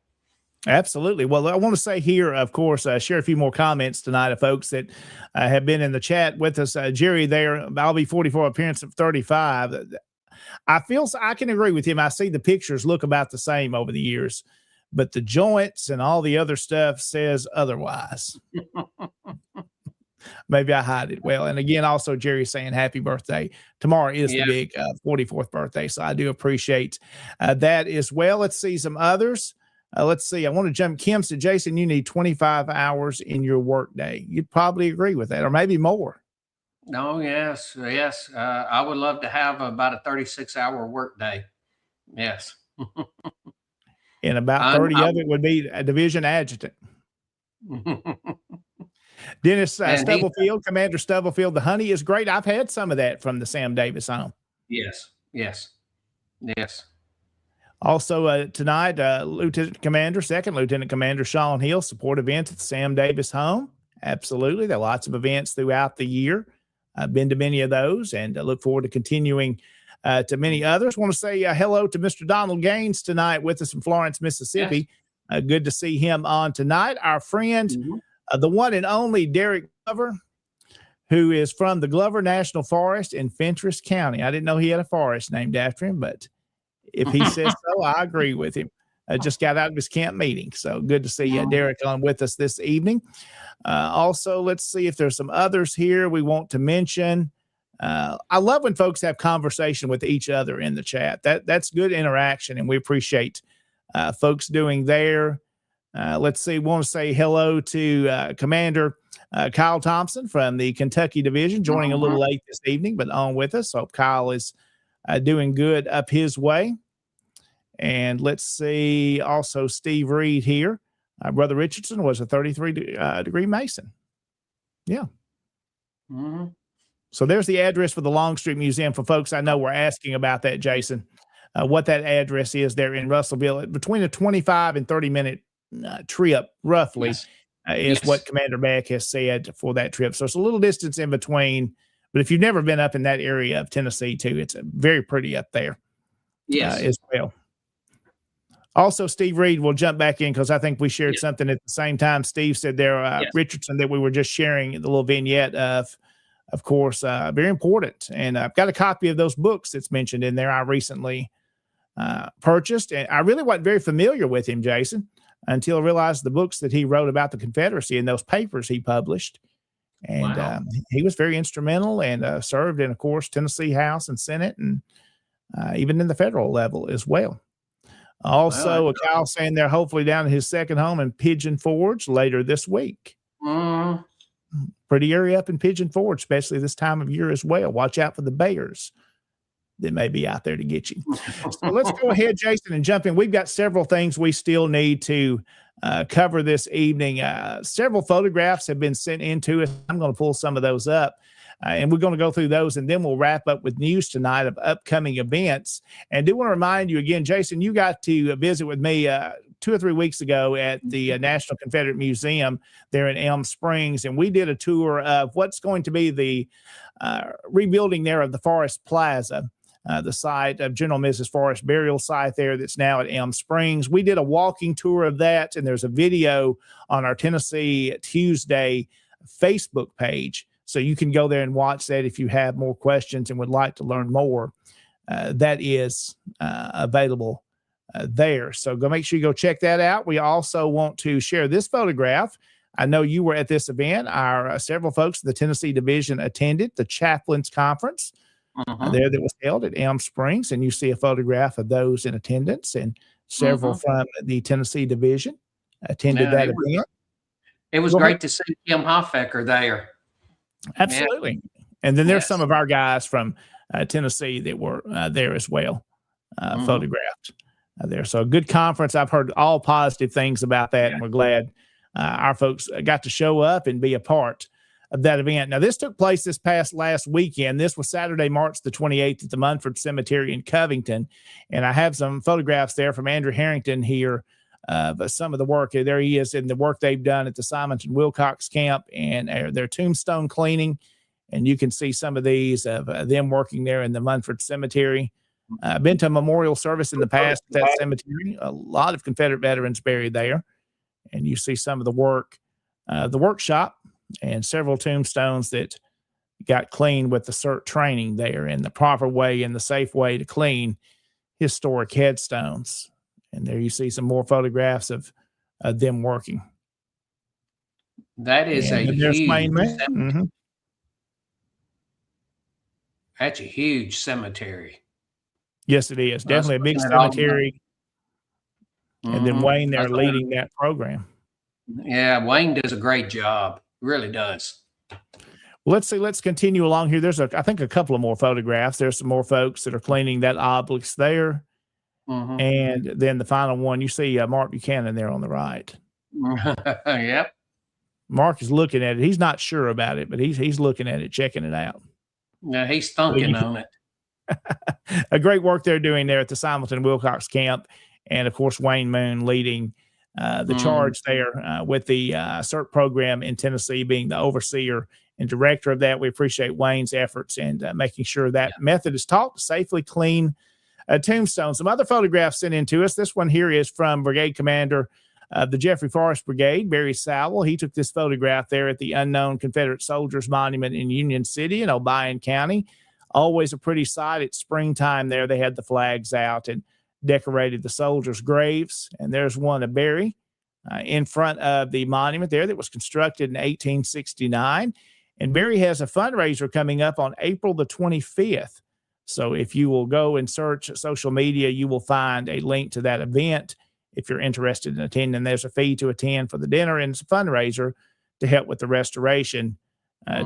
Absolutely. Well, I want to say here, of course, share a few more comments tonight of folks that have been in the chat with us. Jerry there, I'll be 44, appearance of 35. I can agree with him. I see the pictures look about the same over the years, but the joints and all the other stuff says otherwise. Maybe I hide it well. And again, also Jerry saying happy birthday. Tomorrow is the big 44th birthday. So I do appreciate that as well. Let's see some others. Let's see. I want to jump. Kim said, Jason, you need 25 hours in your workday. You'd probably agree with that, or maybe more. No, yes. I would love to have about a 36-hour workday. Yes. And about 30 of it would be a division adjutant. Dennis Stubblefield, Commander Stubblefield, the honey is great. I've had some of that from the Sam Davis home. Yes. Also tonight, Lieutenant Commander, Second Lieutenant Commander Sean Hill, support events at the Sam Davis home. Absolutely. There are lots of events throughout the year. I've been to many of those, and I look forward to continuing to many others. I want to say hello to Mr. Donald Gaines tonight with us from Florence, Mississippi. Yes. Good to see him on tonight. Our friend, the one and only Derek Glover, who is from the Glover National Forest in Fentress County. I didn't know he had a forest named after him, but if he says so, I agree with him. I just got out of his camp meeting. So good to see Derek on with us this evening. Also, let's see if there's some others here we want to mention. I love when folks have conversation with each other in the chat. That's good interaction, and we appreciate folks doing there. Let's see. We want to say hello to Commander Kyle Thompson from the Kentucky Division, joining a little late this evening, but on with us. Hope Kyle is doing good up his way. And let's see. Also, Steve Reed here. Brother Richardson was a 33 degree Mason. Yeah. So there's the address for the Longstreet Museum for folks I know were asking about that, Jason. What that address is there in Russellville, between a 25 and 30-minute trip, roughly, Yes. is Yes. what Commander Beck has said for that trip. So it's a little distance in between. But if you've never been up in that area of Tennessee, too, it's very pretty up there Yes. as well. Also, Steve Reed will jump back in because I think we shared Yes. something at the same time. Steve said there, Yes. Richardson, that we were just sharing the little vignette of course, very important. And I've got a copy of those books that's mentioned in there. I recently purchased, and I really wasn't very familiar with him, Jason, until I realized the books that he wrote about the Confederacy and those papers he published. And Wow. he was very instrumental and served in, of course, Tennessee House and Senate, and even in the federal level as well. Also, Kyle saying they're hopefully down at his second home in Pigeon Forge later this week. Mm, Pretty area up in Pigeon Forge, especially this time of year as well. Watch out for the bears that may be out there to get you. So let's go ahead, Jason, and jump in. We've got several things we still need to cover this evening. Several photographs have been sent in to us. I'm going to pull some of those up. And we're going to go through those, and then we'll wrap up with news tonight of upcoming events. And I do want to remind you again, Jason, you got to visit with me 2 or 3 weeks ago at the National Confederate Museum there in Elm Springs, and we did a tour of what's going to be the rebuilding there of the Forest Plaza, the site of General and Mrs. Forrest burial site there that's now at Elm Springs. We did a walking tour of that, and there's a video on our Tennessee Tuesday Facebook page. So you can go there and watch that if you have more questions and would like to learn more. That is available there. So go make sure you go check that out. We also want to share this photograph. I know you were at this event. Our several folks of the Tennessee Division attended the Chaplains Conference there that was held at Elm Springs, and you see a photograph of those in attendance, and several from the Tennessee Division attended that event. It was great to see Kim Hoffecker there. Absolutely. And then there's some of our guys from Tennessee that were there as well, photographed there. So a good conference. I've heard all positive things about that, and we're glad our folks got to show up and be a part of that event. Now, this took place this past last weekend. This was Saturday, March the 28th at the Munford Cemetery in Covington. And I have some photographs there from Andrew Harrington here of some of the work. There he is in the work they've done at the Simonton Wilcox camp and their tombstone cleaning. And you can see some of these of them working there in the Munford Cemetery. I've been to a memorial service in the past at that cemetery. A lot of Confederate veterans buried there. And you see some of the work, the workshop, and several tombstones that got cleaned with the CERT training there, and the proper way and the safe way to clean historic headstones. And there you see some more photographs of them working. That is and a huge That's a huge cemetery. Yes, it is. Definitely a big cemetery. And then Wayne there leading that program. Yeah, Wayne does a great job. Really does. Well, let's see. Let's continue along here. There's, I think, a couple of more photographs. There's some more folks that are cleaning that obelisk there. And then the final one, you see Mark Buchanan there on the right. Yep. Mark is looking at it. He's not sure about it, but he's looking at it, checking it out. Yeah, he's thunking on it. A great work they're doing there at the Simonton Wilcox camp. And, of course, Wayne Moon leading the charge there with the CERT program in Tennessee, being the overseer and director of that. We appreciate Wayne's efforts and making sure that method is taught to safely clean tombstones. Some other photographs sent in to us. This one here is from Brigade Commander of the Jeffrey Forrest Brigade, Barry Sowell. He took this photograph there at the Unknown Confederate Soldiers Monument in Union City in Obion County. Always a pretty sight. It's springtime there. They had the flags out and decorated the soldiers' graves. And there's one of Barry in front of the monument there that was constructed in 1869. And Barry has a fundraiser coming up on April the 25th. So if you will go and search social media, you will find a link to that event if you're interested in attending. There's a fee to attend for the dinner, and it's a fundraiser to help with the restoration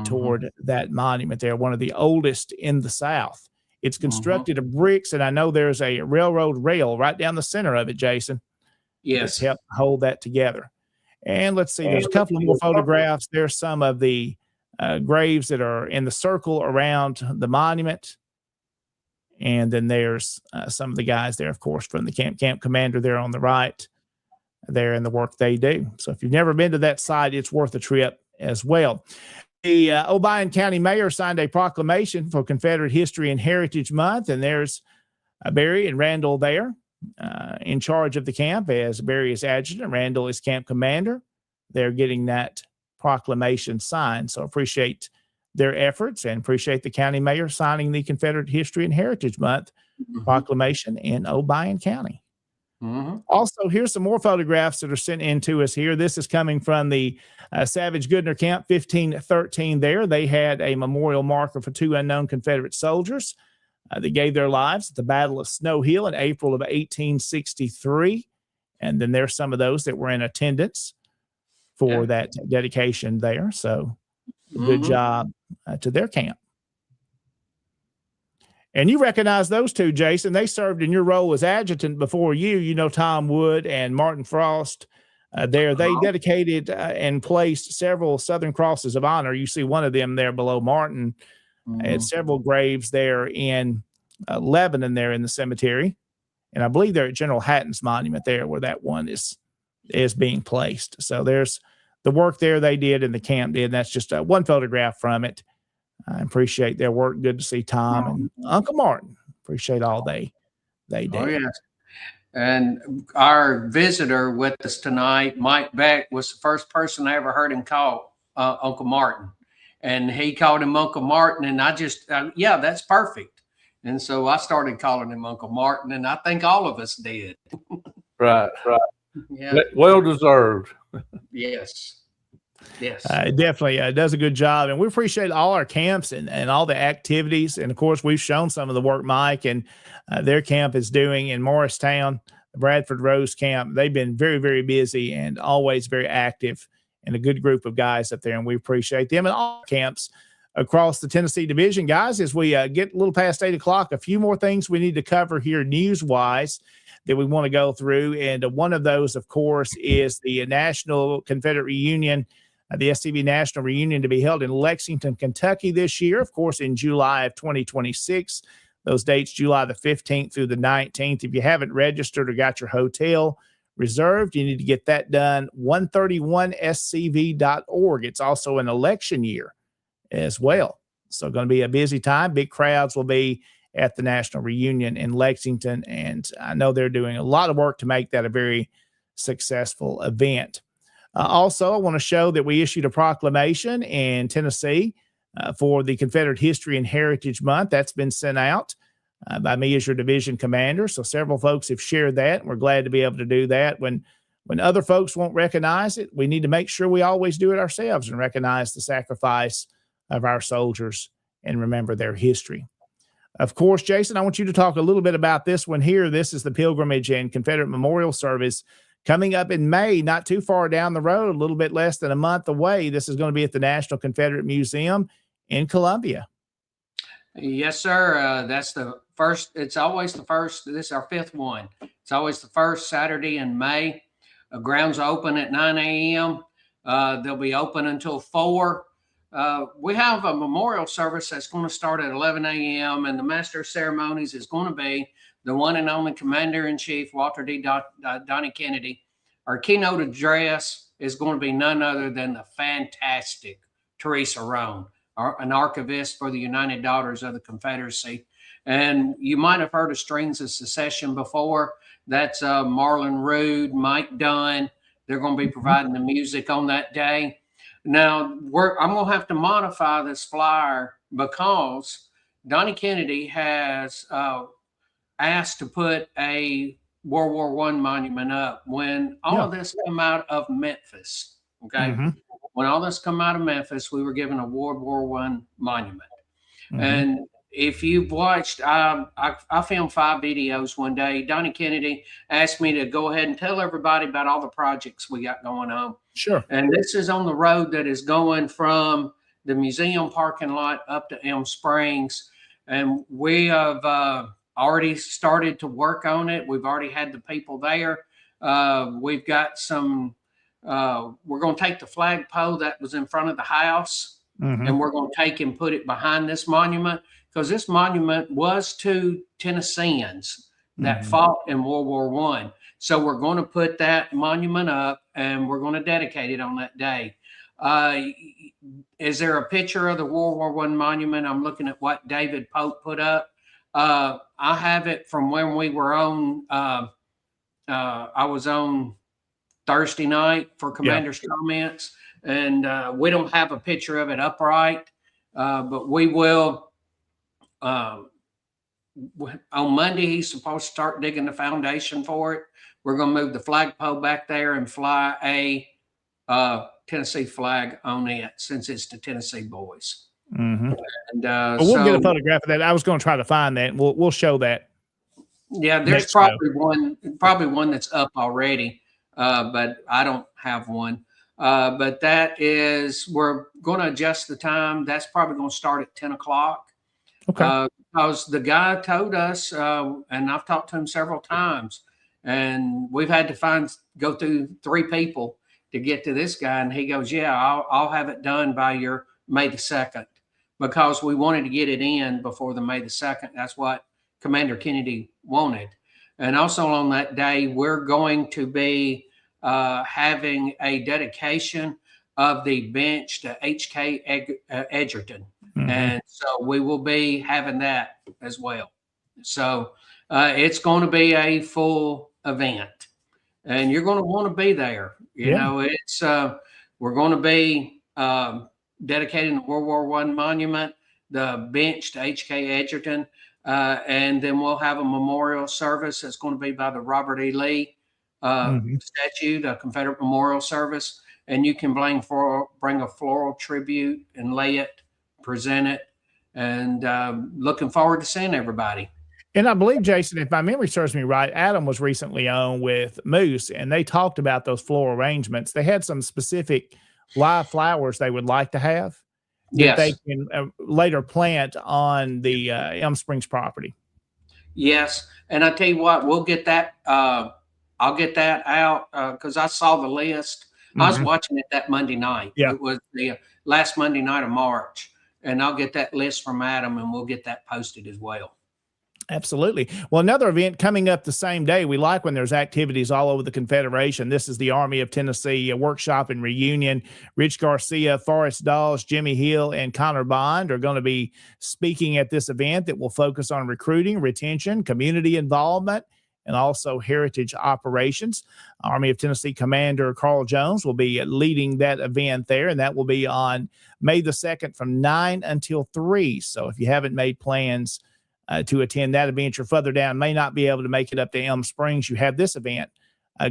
toward that monument there, one of the oldest in the South. It's constructed of bricks, and I know there's a railroad rail right down the center of it, Jason. Yes. To help hold that together. And let's see, there's a couple of more photographs. There's some of the graves that are in the circle around the monument. And then there's some of the guys there, of course, from the camp commander there on the right there and the work they do. So if you've never been to that site, it's worth a trip as well. The Obion County Mayor signed a proclamation for Confederate History and Heritage Month, and there's Barry and Randall there in charge of the camp, as Barry is adjutant, Randall is camp commander. They're getting that proclamation signed. So appreciate their efforts and appreciate the county mayor signing the Confederate History and Heritage Month proclamation in Obion County. Also, here's some more photographs that are sent in to us here. This is coming from the Savage Goodner Camp 1513 there. They had a memorial marker for 2 unknown Confederate soldiers that gave their lives at the Battle of Snow Hill in April of 1863. And then there's some of those that were in attendance for that dedication there. So good job to their camp. And you recognize those two, Jason. They served in your role as adjutant before you. You know Tom Wood and Martin Frost there. They dedicated and placed several Southern Crosses of Honor. You see one of them there below Martin. And several graves there in Lebanon there in the cemetery. And I believe they're at General Hatton's monument there where that one is being placed. So there's the work there they did and the camp did. That's just one photograph from it. I appreciate their work. Good to see Tom and Uncle Martin. Appreciate all they did. Oh, yes. And our visitor with us tonight, Mike Beck, was the first person I ever heard him call Uncle Martin. And he called him Uncle Martin. And I just, yeah, that's perfect. And so I started calling him Uncle Martin. And I think all of us did. Right. Yeah. Well deserved. Yes. Yes. Definitely does a good job. And we appreciate all our camps and all the activities. And of course, we've shown some of the work Mike and their camp is doing in Morristown, the Bradford Rose camp. They've been very, very busy and always very active and a good group of guys up there. And we appreciate them and all camps across the Tennessee division. Guys, as we get a little past 8 o'clock, a few more things we need to cover here news-wise that we want to go through. And one of those, of course, is the National Confederate Reunion, the SCV National Reunion to be held in Lexington, Kentucky this year, of course, in July of 2026. Those dates, July the 15th through the 19th. If you haven't registered or got your hotel reserved, you need to get that done, 131scv.org. It's also an election year as well. So going to be a busy time. Big crowds will be at the National Reunion in Lexington, and I know they're doing a lot of work to make that a very successful event. Also, I want to show that we issued a proclamation in Tennessee for the Confederate History and Heritage Month. That's been sent out by me as your division commander. So several folks have shared that, and we're glad to be able to do that. When other folks won't recognize it, we need to make sure we always do it ourselves and recognize the sacrifice of our soldiers and remember their history. Of course, Jason, I want you to talk a little bit about this one here. This is the Pilgrimage and Confederate Memorial Service coming up in May, not too far down the road, a little bit less than a month away. This is going to be at the National Confederate Museum in Columbia. Yes, sir. That's the first. It's always the first. This is our 5th one. It's always the first Saturday in May. Grounds open at 9 a.m. They'll be open until 4. We have a memorial service that's going to start at 11 a.m. and the master of ceremonies is going to be the one and only Commander-in-Chief, Walter D. Donnie Kennedy. Our keynote address is going to be none other than the fantastic Teresa Roan, an archivist for the United Daughters of the Confederacy. And you might have heard of Strings of Secession before. That's Marlon Rood, Mike Dunn. They're going to be providing the music on that day. Now, I'm going to have to modify this flyer because Donnie Kennedy has asked to put a World War I monument up when all of this came out of Memphis. Okay. When all this come out of Memphis, we were given a World War I monument. And if you've watched, I filmed 5 videos one day. Donnie Kennedy asked me to go ahead and tell everybody about all the projects we got going on. Sure. And this is on the road that is going from the museum parking lot up to Elm Springs. And we have already started to work on it. We've already had the people there. We've got some, we're going to take the flagpole that was in front of the house and we're going to take and put it behind this monument, because this monument was to Tennesseans that fought in World War I. So we're going to put that monument up, and we're going to dedicate it on that day. Is there a picture of the World War I monument? I'm looking at what David Pope put up. I have it from when we were on. I was on Thursday night for Commander's Comments, and we don't have a picture of it upright, but we will. On Monday, he's supposed to start digging the foundation for it. We're going to move the flagpole back there and fly a Tennessee flag on it, since it's the Tennessee boys. And we'll get a photograph of that. I was going to try to find that. We'll show that. Yeah, there's probably one that's up already, but I don't have one. But that is, we're going to adjust the time. That's probably going to start at 10 o'clock. Okay. Because the guy told us, and I've talked to him several times, and we've had to go through 3 people to get to this guy. And he goes, yeah, I'll have it done by your May the 2nd, because we wanted to get it in before the May the 2nd. That's what Commander Kennedy wanted. And also on that day, we're going to be having a dedication of the bench to H.K. Edgerton. And so we will be having that as well. So it's going to be a full event, and you're going to want to be there. You know, it's we're going to be dedicating the World War I monument, the bench to H.K. Edgerton, and then we'll have a memorial service that's going to be by the Robert E. Lee statue, the Confederate Memorial Service, and you can bring a floral tribute and lay it, present it, and looking forward to seeing everybody. And I believe, Jason, if my memory serves me right, Adam was recently on with Moose, and they talked about those floral arrangements. They had some specific live flowers they would like to have that they can later plant on the Elm Springs property. Yes, and I tell you what, we'll get that. I'll get that out because I saw the list. I was watching it that Monday night. Yeah. It was the last Monday night of March, and I'll get that list from Adam, and we'll get that posted as well. Absolutely. Well, another event coming up the same day. We like when there's activities all over the Confederation. This is the Army of Tennessee, a workshop and reunion. Rich Garcia, Forrest Dawes, Jimmy Hill, and Connor Bond are going to be speaking at this event that will focus on recruiting, retention, community involvement, and also heritage operations. Army of Tennessee Commander Carl Jones will be leading that event there, and that will be on May the 2nd from 9 until 3. So if you haven't made plans to attend that event, you're further down, may not be able to make it up to Elm Springs, you have this event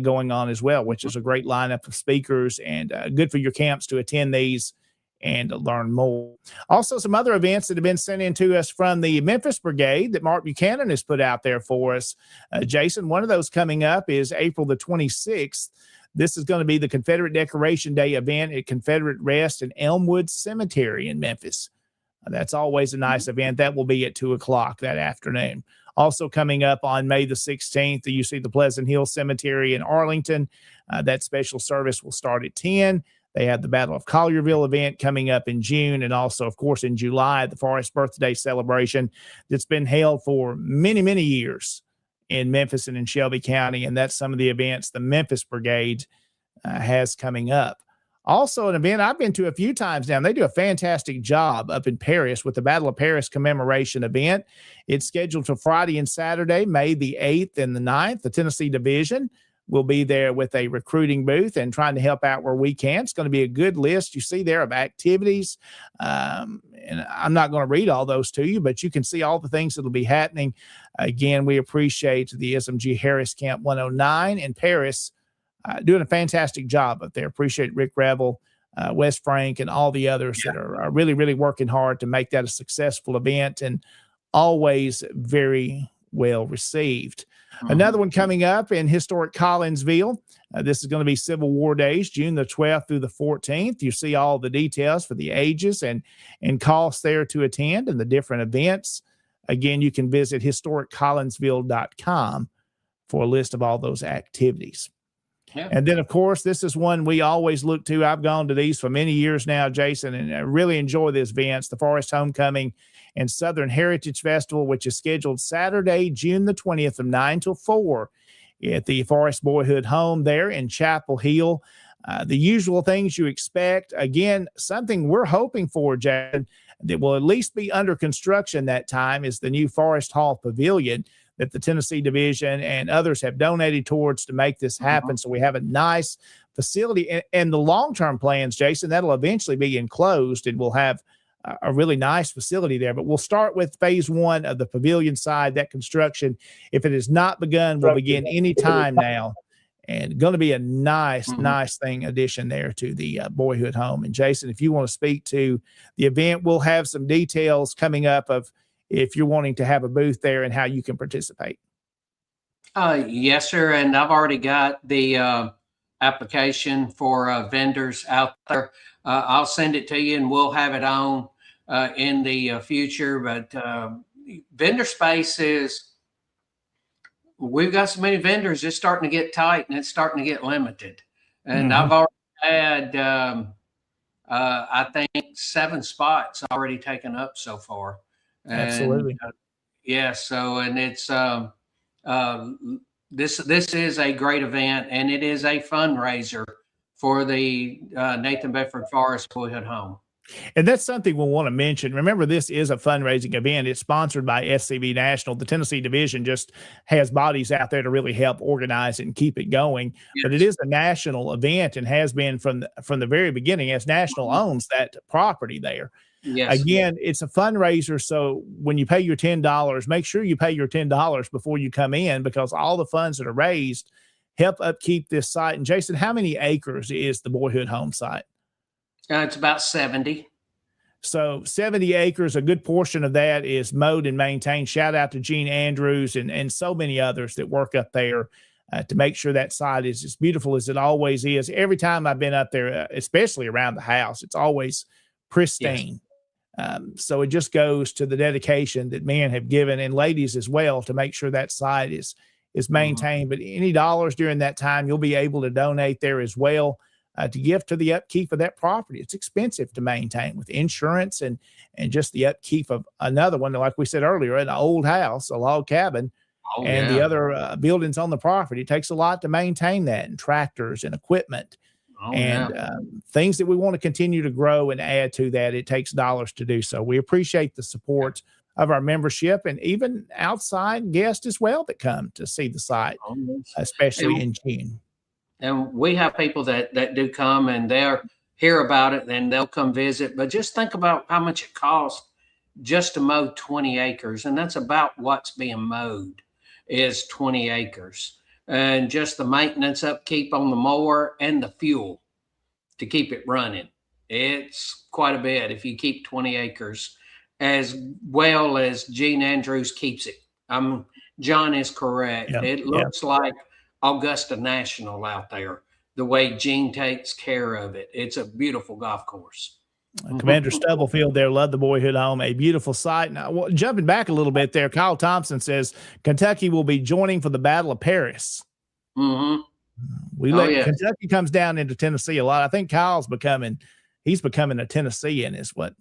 going on as well, which is a great lineup of speakers, and good for your camps to attend these and learn more. Also, some other events that have been sent in to us from the Memphis Brigade that Mark Buchanan has put out there for us. Jason, one of those coming up is April the 26th. This is going to be the Confederate Decoration Day event at Confederate Rest and Elmwood Cemetery in Memphis. That's always a nice event. That will be at 2 o'clock that afternoon. Also coming up on May the 16th, you see the Pleasant Hill Cemetery in Arlington. That special service will start at 10. They have the Battle of Collierville event coming up in June. And also, of course, in July, the Forrest Birthday celebration that's been held for many, many years in Memphis and in Shelby County. And that's some of the events the Memphis Brigade has coming up. Also, an event I've been to a few times now. They do a fantastic job up in Paris with the Battle of Paris commemoration event. It's scheduled for Friday and Saturday, May the 8th and the 9th. The Tennessee Division will be there with a recruiting booth and trying to help out where we can. It's going to be a good list you see there of activities. And I'm not going to read all those to you, but you can see all the things that will be happening. Again, we appreciate the SMG Harris Camp 109 in Paris doing a fantastic job up there. Appreciate Rick Revel, Wes Frank, and all the others that are really, really working hard to make that a successful event and always very well received. Another one coming up in historic Collinsville. This is going to be Civil War Days, June the 12th through the 14th. You see all the details for the ages and costs there to attend and the different events. Again, you can visit historiccollinsville.com for a list of all those activities. Yeah. And then, of course, this is one we always look to. I've gone to these for many years now, Jason, and I really enjoy these events. The Forest Homecoming and Southern Heritage Festival, which is scheduled Saturday, June the 20th from 9 till 4 at the Forest Boyhood Home there in Chapel Hill. The usual things you expect. Again, something we're hoping for, Jason, that will at least be under construction that time is the new Forest Hall Pavilion that the Tennessee Division and others have donated towards to make this happen. So we have a nice facility. And the long-term plans, Jason, that'll eventually be enclosed and we'll have a really nice facility there. But we'll start with phase one of the pavilion side. That construction, if it has not begun, will begin any time now. And going to be a nice thing addition there to the Boyhood Home. And Jason, if you want to speak to the event, we'll have some details coming up of if you're wanting to have a booth there and how you can participate. Yes, sir. And I've already got the application for vendors out there. I'll send it to you and we'll have it on in the future. But vendor space we've got so many vendors, it's starting to get tight and it's starting to get limited. And I've already had, I think, 7 spots already taken up so far. And, Absolutely. Yeah. So, and it's, this is a great event and it is a fundraiser for the Nathan Bedford Forest Boyhood Home. And that's something we'll want to mention. Remember, this is a fundraising event. It's sponsored by SCB National. The Tennessee Division just has bodies out there to really help organize it and keep it going. Yes. But it is a national event and has been from the very beginning, as National owns that property there. Yes. Again, it's a fundraiser. So when you pay your $10, make sure you pay your $10 before you come in, because all the funds that are raised help upkeep this site. And Jason, how many acres is the Boyhood Home site? It's about 70. So 70 acres, a good portion of that is mowed and maintained. Shout out to Gene Andrews and so many others that work up there to make sure that site is as beautiful as it always is. Every time I've been up there, especially around the house, it's always pristine. Yes. So it just goes to the dedication that men have given, and ladies as well, to make sure that site is maintained. But any dollars during that time, you'll be able to donate there as well. To give to the upkeep of that property. It's expensive to maintain with insurance and just the upkeep of another one. Like we said earlier, an old house, a log cabin, the other buildings on the property. It takes a lot to maintain that, and tractors and equipment things that we want to continue to grow and add to that. It takes dollars to do so. We appreciate the support of our membership and even outside guests as well that come to see the site, especially in June. And we have people that do come and they'll hear about it and they'll come visit. But just think about how much it costs just to mow 20 acres. And that's about what's being mowed is 20 acres. And just the maintenance upkeep on the mower and the fuel to keep it running. It's quite a bit if you keep 20 acres, as well as Gene Andrews keeps it. John is correct. Yeah. It looks like Augusta National out there, the way Gene takes care of it. It's a beautiful golf course. Commander Stubblefield there, loved the Boyhood Home, a beautiful site. Now, jumping back a little bit there, Kyle Thompson says Kentucky will be joining for the Battle of Paris. Kentucky comes down into Tennessee a lot. I think Kyle's becoming a Tennessean is what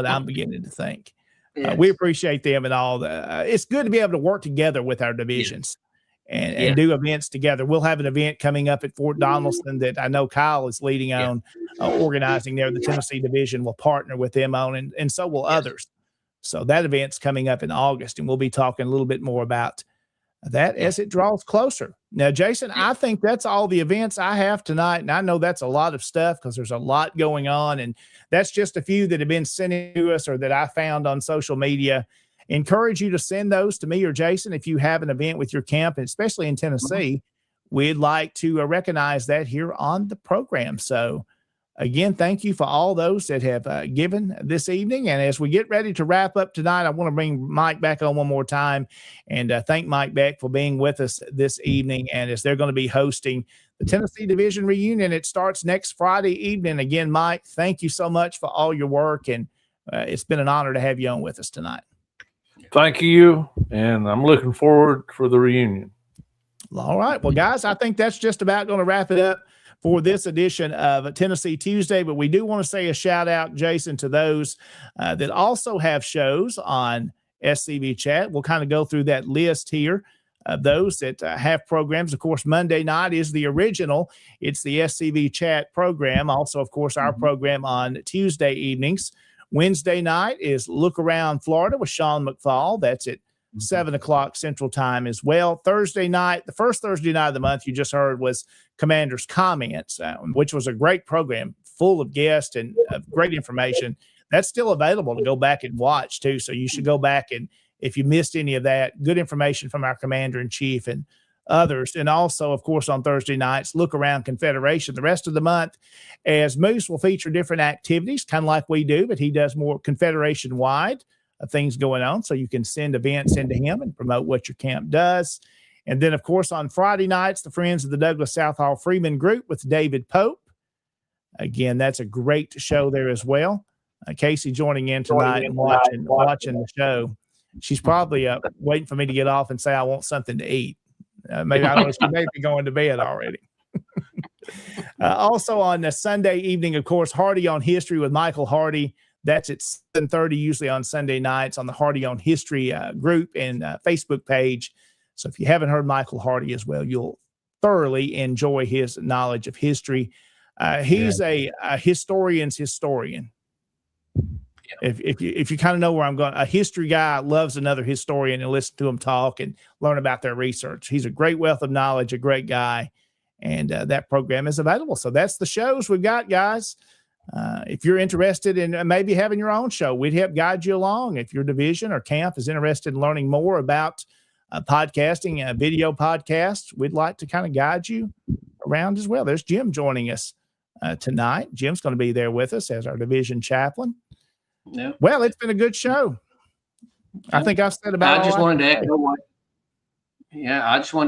I'm beginning to think. Yes. We appreciate them and all. It's good to be able to work together with our divisions. Yeah. And do events together. We'll have an event coming up at Fort Donaldson that I know Kyle is leading on, organizing there. The Tennessee Division will partner with them on, and so will others. So that event's coming up in August, and we'll be talking a little bit more about that as it draws closer. Now, Jason, I think that's all the events I have tonight, and I know that's a lot of stuff because there's a lot going on, and that's just a few that have been sent to us or that I found on social media. Encourage you to send those to me or Jason if you have an event with your camp, and especially in Tennessee. We'd like to recognize that here on the program. So again, thank you for all those that have given this evening. And as we get ready to wrap up tonight, I want to bring Mike back on one more time and thank Mike Beck for being with us this evening. And as they're going to be hosting the Tennessee Division reunion, it starts next Friday evening. Again, Mike, thank you so much for all your work. And it's been an honor to have you on with us tonight. Thank you, and I'm looking forward for the reunion. All right. Well, guys, I think that's just about going to wrap it up for this edition of Tennessee Tuesday. But we do want to say a shout out, Jason, to those that also have shows on SCB Chat. We'll kind of go through that list here of those that have programs. Of course, Monday night is the original. It's the SCB Chat program. Also, of course, our program on Tuesday evenings. Wednesday night is Look Around Florida with Sean McFall. That's at 7 o'clock Central Time as well. Thursday night, the first Thursday night of the month you just heard was Commander's Comments, which was a great program full of guests and great information. That's still available to go back and watch too. So you should go back, and if you missed any of that, good information from our Commander-in-Chief and others. And also, of course, on Thursday nights, Look Around Confederation. The rest of the month, as Moose will feature different activities, kind of like we do, but he does more Confederation-wide things going on. So you can send events into him and promote what your camp does. And then, of course, on Friday nights, the Friends of the Douglas Southall Freeman Group with David Pope. Again, that's a great show there as well. Casey joining in tonight and watching the show. She's probably waiting for me to get off and say, I want something to eat. Maybe I don't know, she may be going to bed already. Also on the Sunday evening, of course, Hardy on History with Michael Hardy. That's at 7:30, usually on Sunday nights on the Hardy on History group and Facebook page. So if you haven't heard Michael Hardy as well, you'll thoroughly enjoy his knowledge of history. He's a historian's historian. If you kind of know where I'm going, a history guy loves another historian and listen to them talk and learn about their research. He's a great wealth of knowledge, a great guy, and that program is available. So that's the shows we've got, guys. If you're interested in maybe having your own show, we'd help guide you along. If your division or camp is interested in learning more about podcasting, video podcasts, we'd like to kind of guide you around as well. There's Jim joining us tonight. Jim's going to be there with us as our division chaplain. Yeah. Well, it's been a good show. I think I've said about. I just wanted to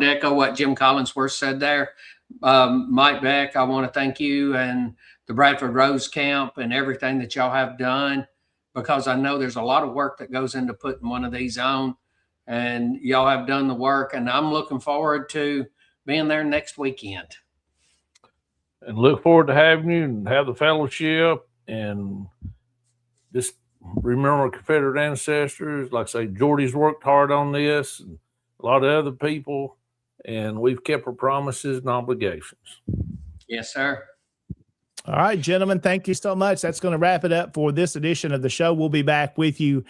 echo what Jim Collinsworth said there. Mike Beck, I want to thank you and the Bradford Rose Camp and everything that y'all have done, because I know there's a lot of work that goes into putting one of these on, and y'all have done the work, and I'm looking forward to being there next weekend. And look forward to having you and have the fellowship, and just remember Confederate ancestors. Like I say, Jordy's worked hard on this, and a lot of other people, and we've kept our promises and obligations. Yes, sir. All right, gentlemen, thank you so much. That's going to wrap it up for this edition of the show. We'll be back with you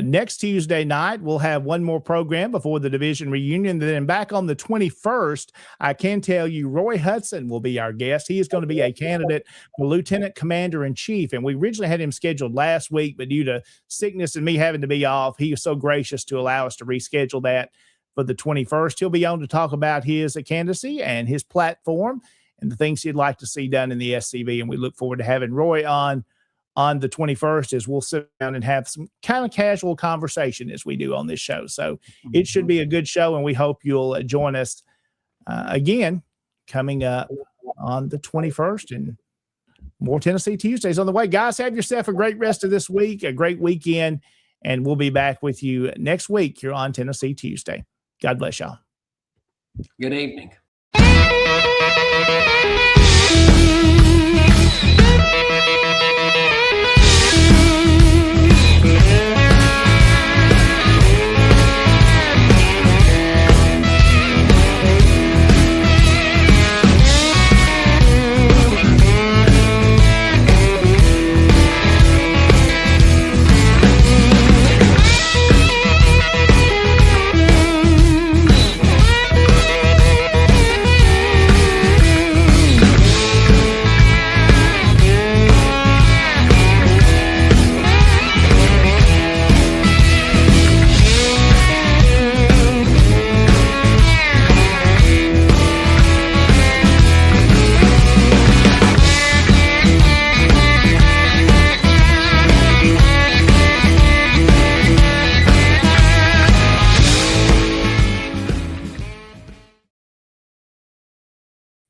next Tuesday night. We'll have one more program before the division reunion. Then back on the 21st, I can tell you Roy Hudson will be our guest. He is going to be a candidate for Lieutenant Commander-in-Chief. And we originally had him scheduled last week, but due to sickness and me having to be off, he was so gracious to allow us to reschedule that for the 21st. He'll be on to talk about his candidacy and his platform and the things he'd like to see done in the SCB. And we look forward to having Roy on the 21st as we'll sit down and have some kind of casual conversation as we do on this show. So it should be a good show, and we hope you'll join us again coming up on the 21st, and more Tennessee Tuesdays on the way. Guys, have yourself a great rest of this week, a great weekend, and we'll be back with you next week here on Tennessee Tuesday. God bless y'all. Good evening.